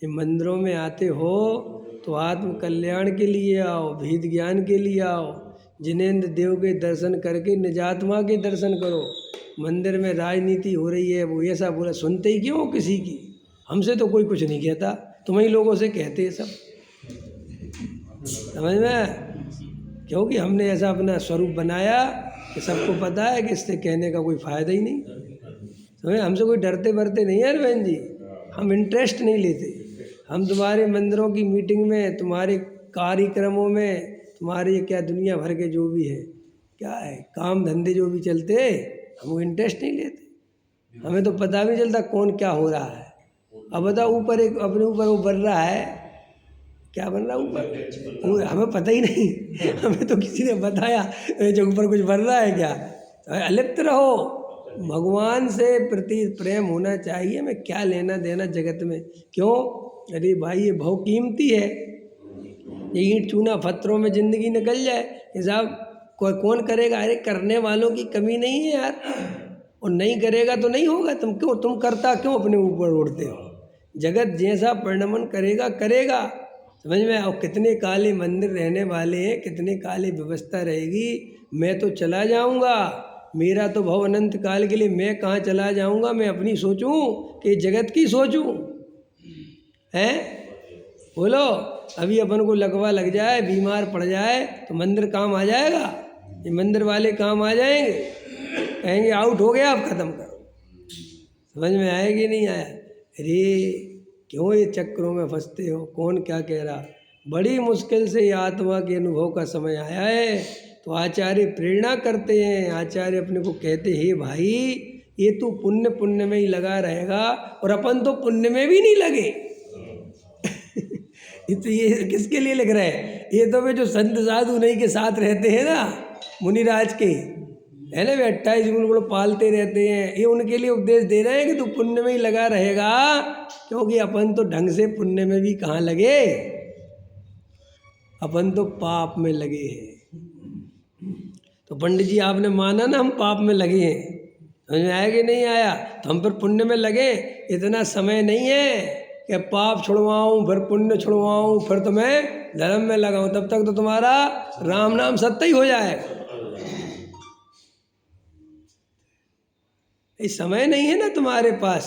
ये मंदिरों में आते हो तो आत्म कल्याण के लिए आओ, भेद ज्ञान के लिए आओ, जिनेंद्र देव के दर्शन करके निजात्मा के दर्शन करो। मंदिर में राजनीति हो रही है, वो ऐसा बोला, सुनते ही क्यों किसी की? हमसे तो कोई कुछ नहीं कहता, तुम्हें लोगों से कहते हैं सब, समझ में? क्योंकि हमने ऐसा अपना स्वरूप बनाया कि सबको पता है कि इससे कहने का कोई फ़ायदा ही नहीं। समझ, हमसे कोई डरते बरते नहीं है बहन जी, हम इंटरेस्ट नहीं लेते। हम तुम्हारे मंदिरों की मीटिंग में, तुम्हारे कार्यक्रमों में, तुम्हारे ये क्या दुनिया भर के जो भी है, क्या है काम धंधे जो भी चलते, हम इंटरेस्ट नहीं लेते, हमें तो पता भी नहीं चलता कौन क्या हो रहा है। अब बताओ ऊपर एक अपने ऊपर वो बन रहा है, क्या बन रहा है ऊपर, वो हमें पता ही नहीं हमें तो किसी ने बताया जो ऊपर कुछ बन रहा है क्या। तो अलिप्त रहो, भगवान से प्रति प्रेम होना चाहिए। मैं क्या लेना देना जगत में, क्यों, अरे भाई ये बहुत कीमती है। ये ईंट चूना पत्थरों में ज़िंदगी निकल जाए कि साहब कोई कौन करेगा, अरे करने वालों की कमी नहीं है यार, और नहीं करेगा तो नहीं होगा। तुम करता क्यों अपने ऊपर उड़ते हो। जगत जैसा परिणमन करेगा करेगा, समझ में। और कितने काले मंदिर रहने वाले हैं, कितने काले व्यवस्था रहेगी। मैं तो चला जाऊंगा, मेरा तो भव अनंत काल के लिए, मैं कहाँ चला जाऊंगा। मैं अपनी सोचूं कि जगत की सोचूं, हैं बोलो। अभी अपन को लगवा लग जाए, बीमार पड़ जाए तो मंदिर काम आ जाएगा, ये मंदिर वाले काम आ जाएंगे, कहेंगे आउट हो गया आप ख़त्म करो। समझ में आएगी नहीं आया। अरे क्यों ये चक्रों में फंसते हो, कौन क्या कह रहा। बड़ी मुश्किल से ये आत्मा के अनुभव का समय आया है, तो आचार्य प्रेरणा करते हैं। आचार्य अपने को कहते हैं भाई ये तू पुण्य पुण्य में ही लगा रहेगा, और अपन तो पुण्य में भी नहीं लगे तो ये किसके लिए लिख रहे हैं, ये तो वे जो संत साधु नहीं के साथ रहते हैं ना, मुनिराज के है ना, वे 28 गुण को पालते रहते हैं, ये उनके लिए उपदेश दे रहे हैं कि तू पुण्य में ही लगा रहेगा। क्योंकि अपन तो ढंग से पुण्य में भी कहाँ लगे, अपन तो पाप में लगे हैं। तो पंडित जी आपने माना ना हम पाप में लगे हैं, समझ में आया कि नहीं आया। तो हम फिर पुण्य में लगे, इतना समय नहीं है कि पाप छुड़वाऊँ फिर पुण्य छुड़वाऊँ फिर तो मैं धर्म में लगाऊँ, तब तक तो तुम्हारा राम नाम सत्य ही हो जाएगा। ये समय नहीं है ना तुम्हारे पास,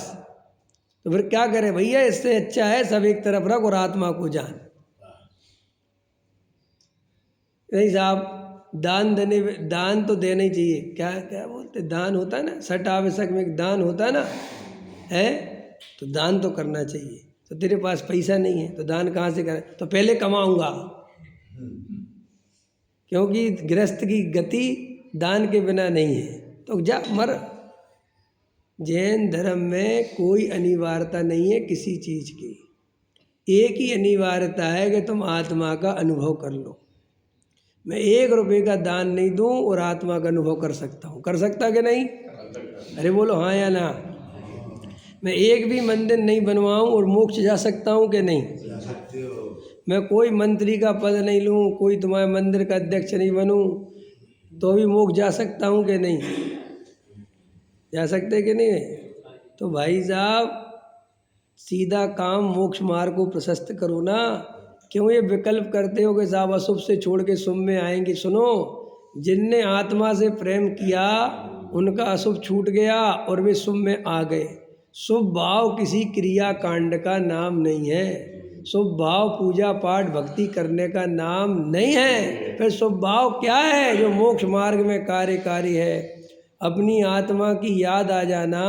तो फिर क्या करें भैया। इससे अच्छा है सब एक तरफ रख और आत्मा को जान। नहीं साहब दान तो देना ही चाहिए। क्या क्या बोलते, दान होता है ना, सठ आवश्यक में एक दान होता है ना, है तो दान तो करना चाहिए। तो तेरे पास पैसा नहीं है तो दान कहाँ से करें, तो पहले कमाऊंगा, क्योंकि गृहस्थ की गति दान के बिना नहीं है। तो जा मर। जैन धर्म में कोई अनिवार्यता नहीं है किसी चीज़ की, एक ही अनिवार्यता है कि तुम आत्मा का अनुभव कर लो। मैं 1 रुपये का दान नहीं दूं और आत्मा का अनुभव कर सकता हूँ, कर सकता कि नहीं, अरे बोलो हाँ या ना। मैं एक भी मंदिर नहीं बनवाऊं और मोक्ष जा सकता हूँ कि नहीं, मैं कोई मंत्री का पद नहीं लूँ, कोई तुम्हारे मंदिर का अध्यक्ष नहीं बनूँ तो भी मोक्ष जा सकता हूँ कि नहीं, जा सकते कि नहीं। तो भाई साहब सीधा काम मोक्ष मार्ग को प्रशस्त करो ना, क्यों ये विकल्प करते हो कि साहब अशुभ से छोड़ के शुभ में आएंगे। सुनो, जिनने आत्मा से प्रेम किया उनका अशुभ छूट गया और वे शुभ में आ गए। शुभ भाव किसी क्रिया कांड का नाम नहीं है, शुभ भाव पूजा पाठ भक्ति करने का नाम नहीं है। फिर शुभ भाव क्या है, जो मोक्ष मार्ग में कार्यकारी है। अपनी आत्मा की याद आ जाना,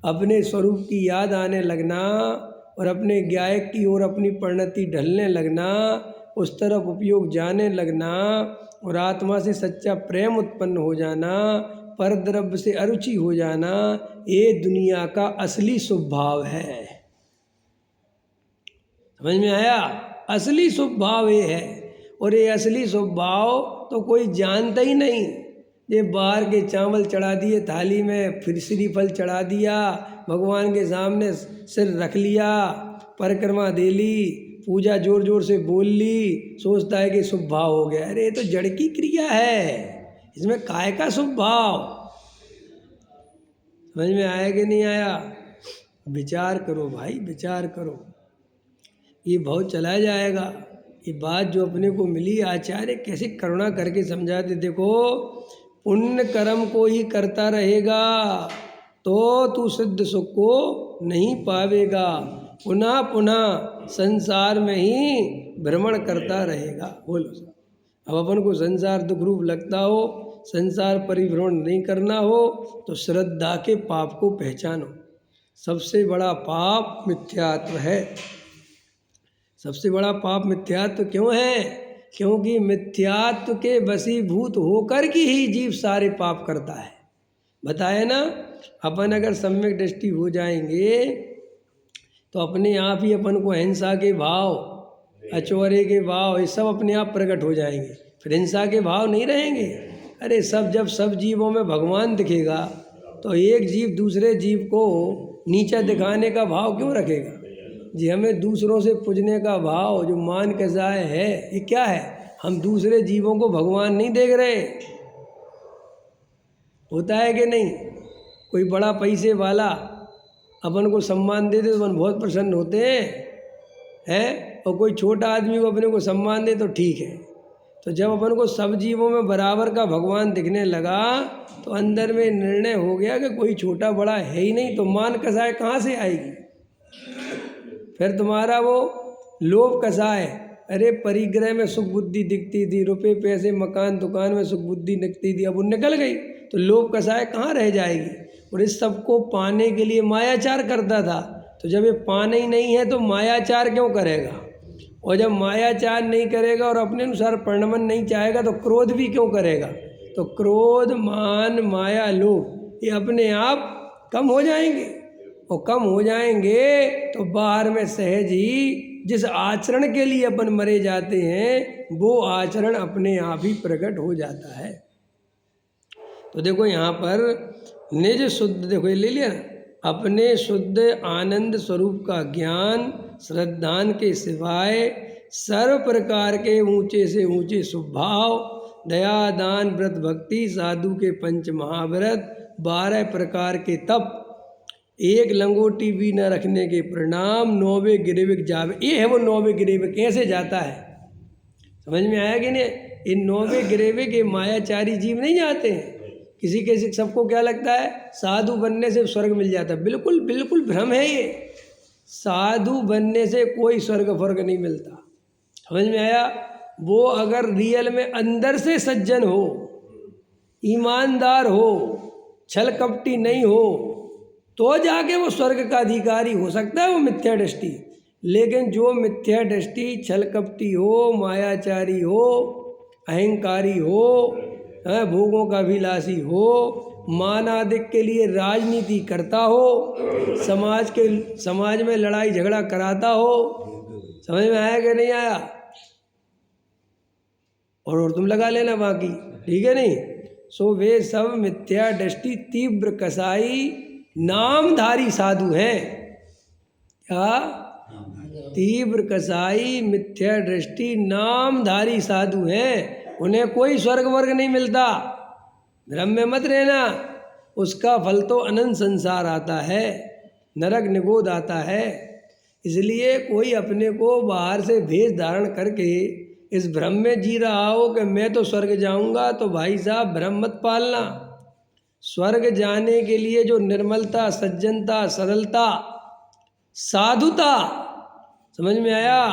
अपने स्वरूप की याद आने लगना और अपने गायक की ओर अपनी परिणति ढलने लगना, उस तरफ उपयोग जाने लगना और आत्मा से सच्चा प्रेम उत्पन्न हो जाना, पर द्रव्य से अरुचि हो जाना, ये दुनिया का असली शुभ भाव है। समझ में आया, असली शुभ भाव ये है। और ये असली शुभ भाव तो कोई जानता ही नहीं। ये बाहर के चावल चढ़ा दिए थाली में, फिर श्रीफल चढ़ा दिया, भगवान के सामने सिर रख लिया, परिक्रमा दे ली, पूजा जोर जोर से बोल ली, सोचता है कि शुभ भाव हो गया। अरे ये तो जड़ की क्रिया है, इसमें काय का शुभ भाव। समझ में आया कि नहीं आया। विचार करो भाई, विचार करो, ये भाव चला जाएगा। ये बात जो अपने को मिली, आचार्य कैसे करुणा करके समझाते। देखो पुण्य कर्म को ही करता रहेगा तो तू सिद्ध सुख को नहीं पावेगा, पुनः पुनः संसार में ही भ्रमण करता रहेगा। बोलो अब अपन को संसार दुख रूप लगता हो, संसार परिभ्रमण नहीं करना हो तो श्रद्धा के पाप को पहचानो। सबसे बड़ा पाप मिथ्यात्व है। सबसे बड़ा पाप मिथ्यात्व क्यों है क्योंकि मिथ्यात्व के वशीभूत होकर की ही जीव सारे पाप करता है। बताया ना, अपन अगर सम्यक दृष्टि हो जाएंगे तो अपने आप ही अपन को अहिंसा के भाव, अचौरे के भाव, ये सब अपने आप प्रकट हो जाएंगे। फिर हिंसा के भाव नहीं रहेंगे। अरे जब सब जीवों में भगवान दिखेगा तो एक जीव दूसरे जीव को नीचा दिखाने का भाव क्यों रखेगा जी? हमें दूसरों से पूजने का भाव जो मान कसाय है, ये क्या है? हम दूसरे जीवों को भगवान नहीं देख रहे। होता है कि नहीं? कोई बड़ा पैसे वाला अपन को सम्मान दे दे तो अपन बहुत प्रसन्न होते हैं, और कोई छोटा आदमी को अपने को सम्मान दे तो ठीक है। तो जब अपन को सब जीवों में बराबर का भगवान दिखने लगा तो अंदर में निर्णय हो गया कि कोई छोटा बड़ा है ही नहीं, तो मान कसाय कहाँ से आएगी? फिर तुम्हारा वो लोभ कसाय, अरे परिग्रह में सुख बुद्धि दिखती थी, रुपए पैसे मकान दुकान में सुख बुद्धि दिखती थी, अब वो निकल गई तो लोभ कसाय कहाँ रह जाएगी? और इस सबको पाने के लिए मायाचार करता था। तो जब ये पाने ही नहीं है तो मायाचार क्यों करेगा? और जब मायाचार नहीं करेगा और अपने अनुसार परिणमन नहीं चाहेगा तो क्रोध भी क्यों करेगा? तो क्रोध, मान, माया, लोभ ये अपने आप कम हो जाएंगे। और कम हो जाएंगे तो बाहर में सहज ही जिस आचरण के लिए अपन मरे जाते हैं वो आचरण अपने आप ही प्रकट हो जाता है। तो देखो यहाँ पर निज शुद्ध, देखो ये ले लिया ना, अपने शुद्ध आनंद स्वरूप का ज्ञान श्रद्धान के सिवाय सर्व प्रकार के ऊंचे से ऊंचे स्वभाव, दया, दान, व्रत, भक्ति, साधु के पंच महाव्रत, 12 प्रकार के तप, एक लंगोटी भी न रखने के परिणाम, 9वें गिरेविक जावे। ये है वो 9वें गिरेविक। कैसे जाता है? समझ में आया कि नहीं? इन 9वें गिरेविक ये मायाचारी जीव नहीं जाते हैं। किसी सबको क्या लगता है साधु बनने से स्वर्ग मिल जाता है। बिल्कुल बिल्कुल भ्रम है ये। साधु बनने से कोई स्वर्ग फर्ग नहीं मिलता। समझ में आया? वो अगर रियल में अंदर से सज्जन हो, ईमानदार हो, छल कपटी नहीं हो तो जाके वो स्वर्ग का अधिकारी हो सकता है, वो मिथ्या दृष्टि। लेकिन जो मिथ्या दृष्टि, छल कपटी हो, मायाचारी हो, अहंकारी हो, भोगों का अभिलाषी हो, मान आदि के लिए राजनीति करता हो, समाज में लड़ाई झगड़ा कराता हो, समझ में आया कि नहीं आया? और तुम लगा लेना बाकी, ठीक है नहीं? सो वे सब मिथ्या दृष्टि तीव्र कसाई नामधारी साधु हैं। क्या? तीव्र कसाई मिथ्या दृष्टि नामधारी साधु हैं। उन्हें कोई स्वर्ग वर्ग नहीं मिलता। भ्रम में मत रहना। उसका फल तो अनंत संसार आता है, नरक निगोद आता है। इसलिए कोई अपने को बाहर से भेष धारण करके इस भ्रम में जी रहा हो कि मैं तो स्वर्ग जाऊंगा, तो भाई साहब भ्रम मत पालना। स्वर्ग जाने के लिए जो निर्मलता, सज्जनता, सरलता, साधुता, समझ में आया?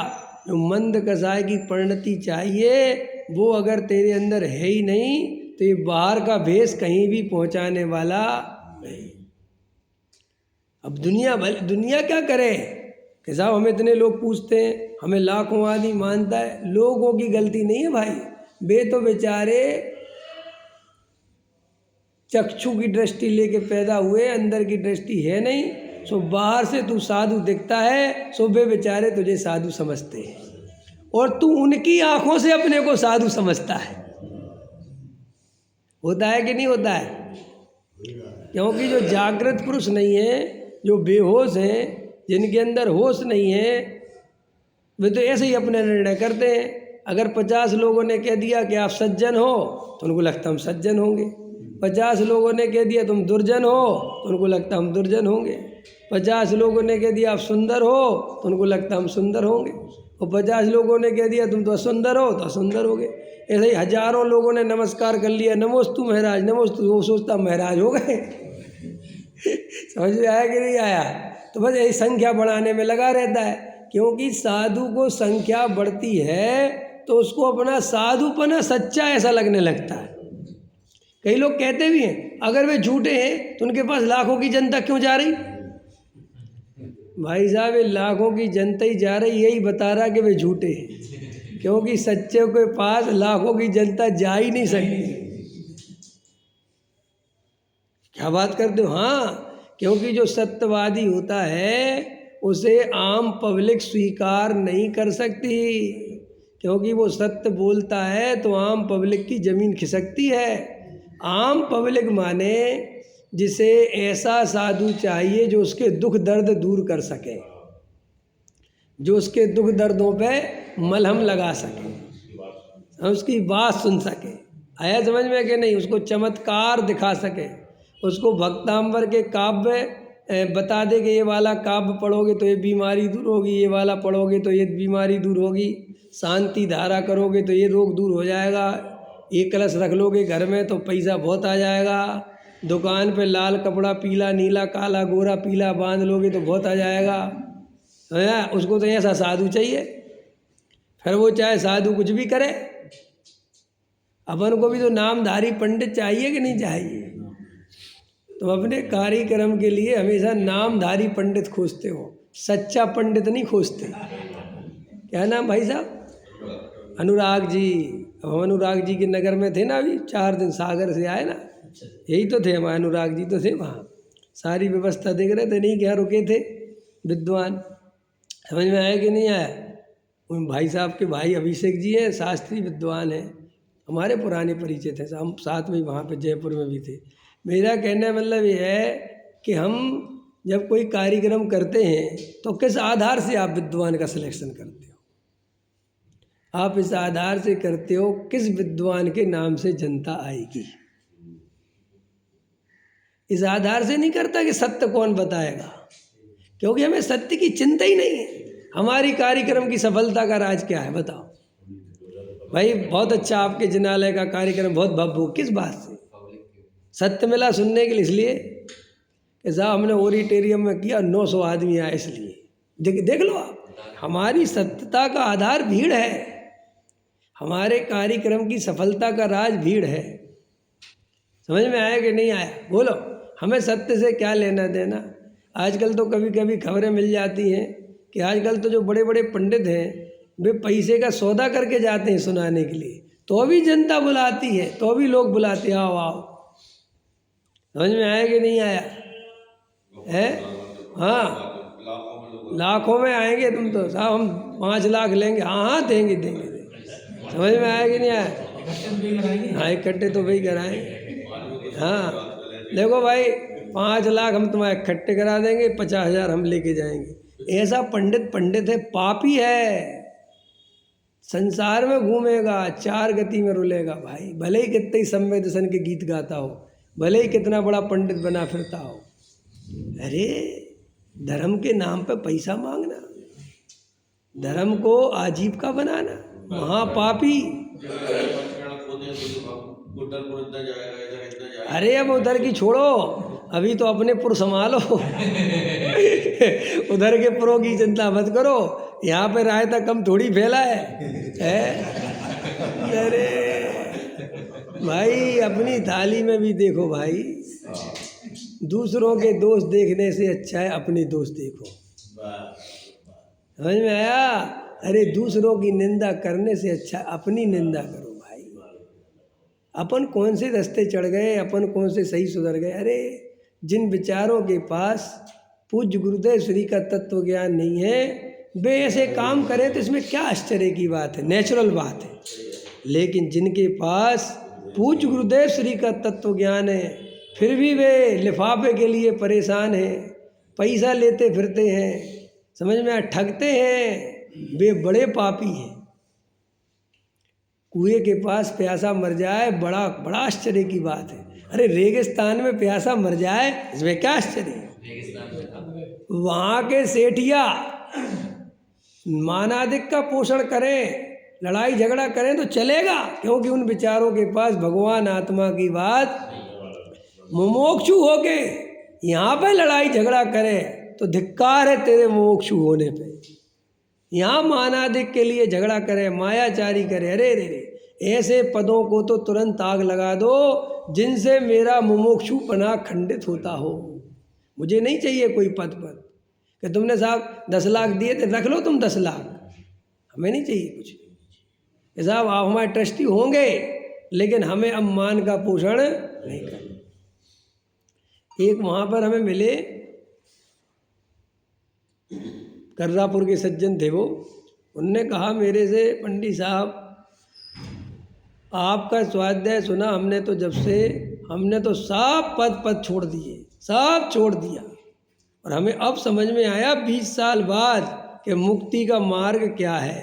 जो मंद कसाय की परिणति चाहिए वो अगर तेरे अंदर है ही नहीं तो ये बाहर का भेष कहीं भी पहुंचाने वाला नहीं। अब दुनिया क्या करे कि साहब हमें इतने लोग पूछते हैं, हमें लाखों आदमी मानता है। लोगों की गलती नहीं है भाई, वे तो बेचारे चक्षु की दृष्टि लेके पैदा हुए, अंदर की दृष्टि है नहीं। सो बाहर से तू साधु दिखता है, सो वे बेचारे तुझे साधु समझते हैं और तू उनकी आंखों से अपने को साधु समझता है। होता है कि नहीं होता है? क्योंकि जो जागृत पुरुष नहीं है, जो बेहोश हैं, जिनके अंदर होश नहीं है, वे तो ऐसे ही अपने निर्णय करते हैं। अगर 50 लोगों ने कह दिया कि आप सज्जन हो तो उनको लगता हम सज्जन होंगे। 50 लोगों ने कह दिया तुम दुर्जन हो तो उनको लगता हम दुर्जन होंगे। 50 लोगों ने कह दिया आप सुंदर हो तो उनको लगता हम सुंदर होंगे। और 50 लोगों ने कह दिया तुम तो असुंदर हो तो असुंदर हो गए। ऐसे ही हजारों लोगों ने नमस्कार कर लिया, नमोस्तु महाराज, नमोस्तु, वो सोचता महाराज हो गए। समझ में आया कि नहीं आया? तो बस यही संख्या बढ़ाने में लगा रहता है। क्योंकि साधु को संख्या बढ़ती है तो उसको अपना साधुपना सच्चा ऐसा लगने लगता है। कई लोग कहते भी हैं अगर वे झूठे हैं तो उनके पास लाखों की जनता क्यों जा रही? भाई साहब, ये लाखों की जनता ही जा रही, यही बता रहा कि वे झूठे हैं। क्योंकि सच्चे के पास लाखों की जनता जा ही नहीं सकती। क्या बात करते हो? हाँ, क्योंकि जो सत्यवादी होता है उसे आम पब्लिक स्वीकार नहीं कर सकती, क्योंकि वो सत्य बोलता है तो आम पब्लिक की ज़मीन खिसकती है। आम पब्लिक माने जिसे ऐसा साधु चाहिए जो उसके दुख दर्द दूर कर सके, जो उसके दुख दर्दों पे मलहम लगा सके, उसकी बात सुन सके। आया समझ में कि नहीं? उसको चमत्कार दिखा सके, उसको भक्तांबर के काव्य बता दे कि ये वाला काव्य पढ़ोगे तो ये बीमारी दूर होगी, ये वाला पढ़ोगे तो ये बीमारी दूर होगी, शांति धारा करोगे तो ये रोग दूर हो जाएगा, एक कलश रख लोगे घर में तो पैसा बहुत आ जाएगा, दुकान पे लाल कपड़ा पीला नीला काला गोरा पीला बांध लोगे तो बहुत आ जाएगा। है, उसको तो ऐसा साधु चाहिए। फिर वो चाहे साधु कुछ भी करे, अपन को भी तो नामधारी पंडित चाहिए कि नहीं चाहिए? तुम अपने कार्यक्रम के लिए हमेशा नामधारी पंडित खोजते हो, सच्चा पंडित नहीं खोजते। क्या नाम भाई साहब? अनुराग जी। हम अनुराग जी के नगर में थे ना, अभी 4 दिन सागर से आए ना, यही तो थे हमारे अनुराग जी तो थे वहाँ, सारी व्यवस्था देख रहे थे, नहीं क्या रुके थे विद्वान। समझ में आया कि नहीं आया? उन भाई साहब के भाई अभिषेक जी हैं, शास्त्री विद्वान हैं, हमारे पुराने परिचय थे, हम साथ में वहाँ पे जयपुर में भी थे। मेरा कहने का मतलब ये है कि हम जब कोई कार्यक्रम करते हैं तो किस आधार से आप विद्वान का सिलेक्शन करते हो? आप इस आधार से करते हो किस विद्वान के नाम से जनता आएगी। इस आधार से नहीं करता कि सत्य कौन बताएगा, क्योंकि हमें सत्य की चिंता ही नहीं है। हमारी कार्यक्रम की सफलता का राज क्या है बताओ भाई? बहुत अच्छा आपके जिनालय का कार्यक्रम बहुत भव्य, किस बात से? सत्य मिला सुनने के लिए, इसलिए कि साहब हमने ऑडिटोरियम में किया 900 आदमी आए, इसलिए देख लो आप, हमारी सत्यता का आधार भीड़ है, हमारे कार्यक्रम की सफलता का राज भीड़ है। समझ में आया कि नहीं आया? बोलो, हमें सत्य से क्या लेना देना? आजकल तो कभी कभी खबरें मिल जाती हैं कि आजकल तो जो बड़े बड़े पंडित हैं वे पैसे का सौदा करके जाते हैं सुनाने के लिए, तो भी जनता बुलाती है, तो भी लोग बुलाते हैं, आओ आओ। समझ में आया कि नहीं आया है? हाँ, लाखों में आएंगे तुम तो साहब, हम 5 लाख लेंगे, हाँ हाँ देंगे देंगे देंगे। समझ में आया कि नहीं आया? हाँ, इकट्ठे तो वही कराएंगे। हाँ देखो भाई, 5 लाख हम तुम्हारे इकट्ठे करा देंगे, 50,000 हम लेके जाएंगे। ऐसा पंडित है, पापी है, संसार में घूमेगा, 4 गति में रुलेगा भाई, भले ही कितने ही सम्य दर्शन के गीत गाता हो, भले ही कितना बड़ा पंडित बना फिरता हो। अरे धर्म के नाम पे पैसा मांगना, धर्म को आजीविका बनाना, महापापी। अरे अब उधर की छोड़ो, अभी तो अपने पुर संभालो उधर के पुरों की चिंता मत करो, यहाँ पे रायता कम थोड़ी फैला है? अरे भाई अपनी थाली में भी देखो भाई, दूसरों के दोष देखने से अच्छा है अपने दोष देखो। समझ में आया? अरे दूसरों की निंदा करने से अच्छा अपनी निंदा करो भाई। अपन कौन से रास्ते चढ़ गए, अपन कौन से सही सुधर गए? अरे जिन विचारों के पास पूज्य गुरुदेव श्री का तत्व ज्ञान नहीं है, वे ऐसे काम करें तो इसमें क्या आश्चर्य की बात है, नेचुरल बात है। लेकिन जिनके पास पूज्य गुरुदेव श्री का तत्व ज्ञान है, फिर भी वे लिफाफे के लिए परेशान हैं, पैसा लेते फिरते हैं, समझ में ठगते हैं, वे बड़े पापी हैं। कुएं के पास प्यासा मर जाए बड़ा बड़ा आश्चर्य की बात है। अरे रेगिस्तान में प्यासा मर जाए इसमें क्या आश्चर्य है? वहाँ के सेठिया मानाधिक का पोषण करें, लड़ाई झगड़ा करें तो चलेगा, क्योंकि उन विचारों के पास भगवान आत्मा की बात मुमुक्षु होके यहाँ पे लड़ाई झगड़ा करे तो धिक्कार है तेरे मुमुक्षु होने पे। यहाँ मानाधिक के लिए झगड़ा करे, मायाचारी करे, अरे रे रे, ऐसे पदों को तो तुरंत आग लगा दो जिनसे मेरा मुमुक्षुपना खंडित होता हो। मुझे नहीं चाहिए कोई पद कि तुमने साहब 10 लाख दिए थे, रख लो तुम 10 लाख, हमें नहीं चाहिए कुछ। कि साहब आप हमारे ट्रस्टी होंगे लेकिन हमें अब मान का पोषण नहीं करना। एक वहाँ पर हमें मिले, कर्रापुर के सज्जन थे वो, उनने कहा मेरे से, पंडित साहब आपका स्वाध्याय सुना हमने तो जब से, हमने तो सब पद छोड़ दिए, सब छोड़ दिया, और हमें अब समझ में आया 20 साल बाद कि मुक्ति का मार्ग क्या है।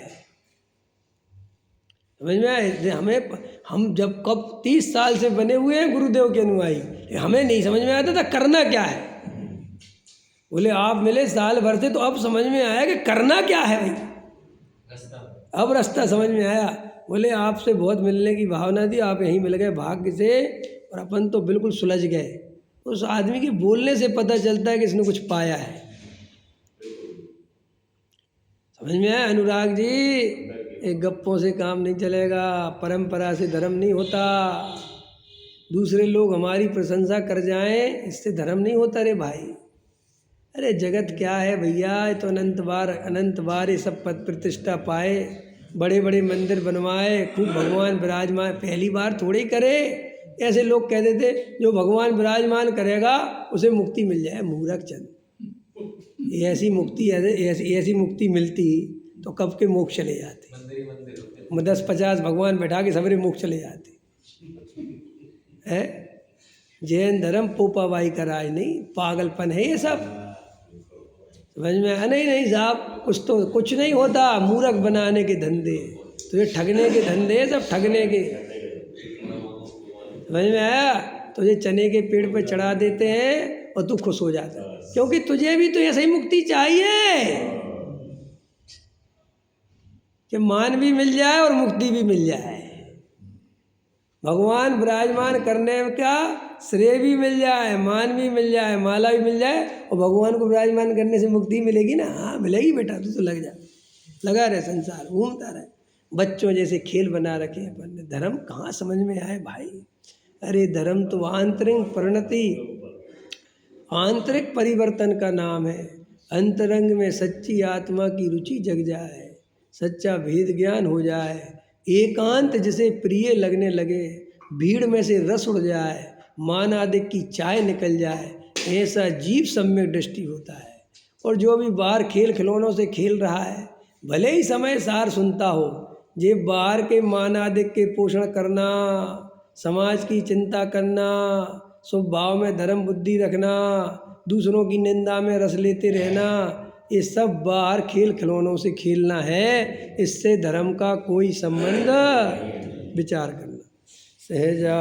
समझ में आया हमें, हम जब कब 30 साल से बने हुए हैं गुरुदेव के अनुयायी, हमें नहीं समझ में आता था करना क्या है। बोले आप मिले साल भर से तो अब समझ में आया कि करना क्या है भाई, अब रास्ता समझ में आया। बोले आपसे बहुत मिलने की भावना थी, आप यहीं मिल गए भाग्य से, और अपन तो बिल्कुल सुलझ गए। उस आदमी के बोलने से पता चलता है कि इसने कुछ पाया है। समझ में आया अनुराग जी, एक गप्पों से काम नहीं चलेगा, परंपरा से धर्म नहीं होता, दूसरे लोग हमारी प्रशंसा कर जाएं इससे धर्म नहीं होता रे भाई। अरे जगत क्या है भैया, ये तो अनंत बार ये सब पद प्रतिष्ठा पाए, बड़े बड़े मंदिर बनवाए, खूब भगवान विराजमान, पहली बार थोड़े करे। ऐसे लोग कहते थे जो भगवान विराजमान करेगा उसे मुक्ति मिल जाए, मूर्ख चंद। ऐसी मुक्ति मिलती तो कब के मोक्ष चले जाते, 10-50 भगवान बैठा के सबरे मोक्ष चले जाते है। जैन धर्म पोपाबाई का राज नहीं, पागलपन है ये सब। समझ में आया? नहीं साहब कुछ नहीं होता, मूर्ख बनाने के धंधे, तुझे ठगने के धंधे, सब ठगने के। समझ में आया? तुझे चने के पेड़ पे चढ़ा देते हैं और तू खुश हो जाता है, क्योंकि तुझे भी तो ऐसे ही मुक्ति चाहिए कि मान भी मिल जाए और मुक्ति भी मिल जाए, भगवान विराजमान करने का श्रेय भी मिल जाए, मान भी मिल जाए, माला भी मिल जाए, और भगवान को विराजमान करने से मुक्ति मिलेगी ना। हाँ मिलेगी बेटा, तू तो लग जा, लगा रहे, संसार घूमता रहे। बच्चों जैसे खेल बना रखे अपन ने, धर्म कहाँ समझ में आए भाई। अरे धर्म तो आंतरिक परिणति, आंतरिक परिवर्तन का नाम है। अंतरंग में सच्ची आत्मा की रुचि जग जाए, सच्चा भेद ज्ञान हो जाए, एकांत जिसे प्रिय लगने लगे, भीड़ में से रस उड़ जाए, मान आदि की चाय निकल जाए, ऐसा जीव सम्यक दृष्टि होता है। और जो भी बाहर खेल खिलौनों से खेल रहा है, भले ही समय सार सुनता हो, जे बाहर के मान आदि के पोषण करना, समाज की चिंता करना, शुभ भाव में धर्म बुद्धि रखना, दूसरों की निंदा में रस लेते रहना, ये सब बाहर खेल खिलौनों से खेलना है। इससे धर्म का कोई संबंध, विचार करना सहजा।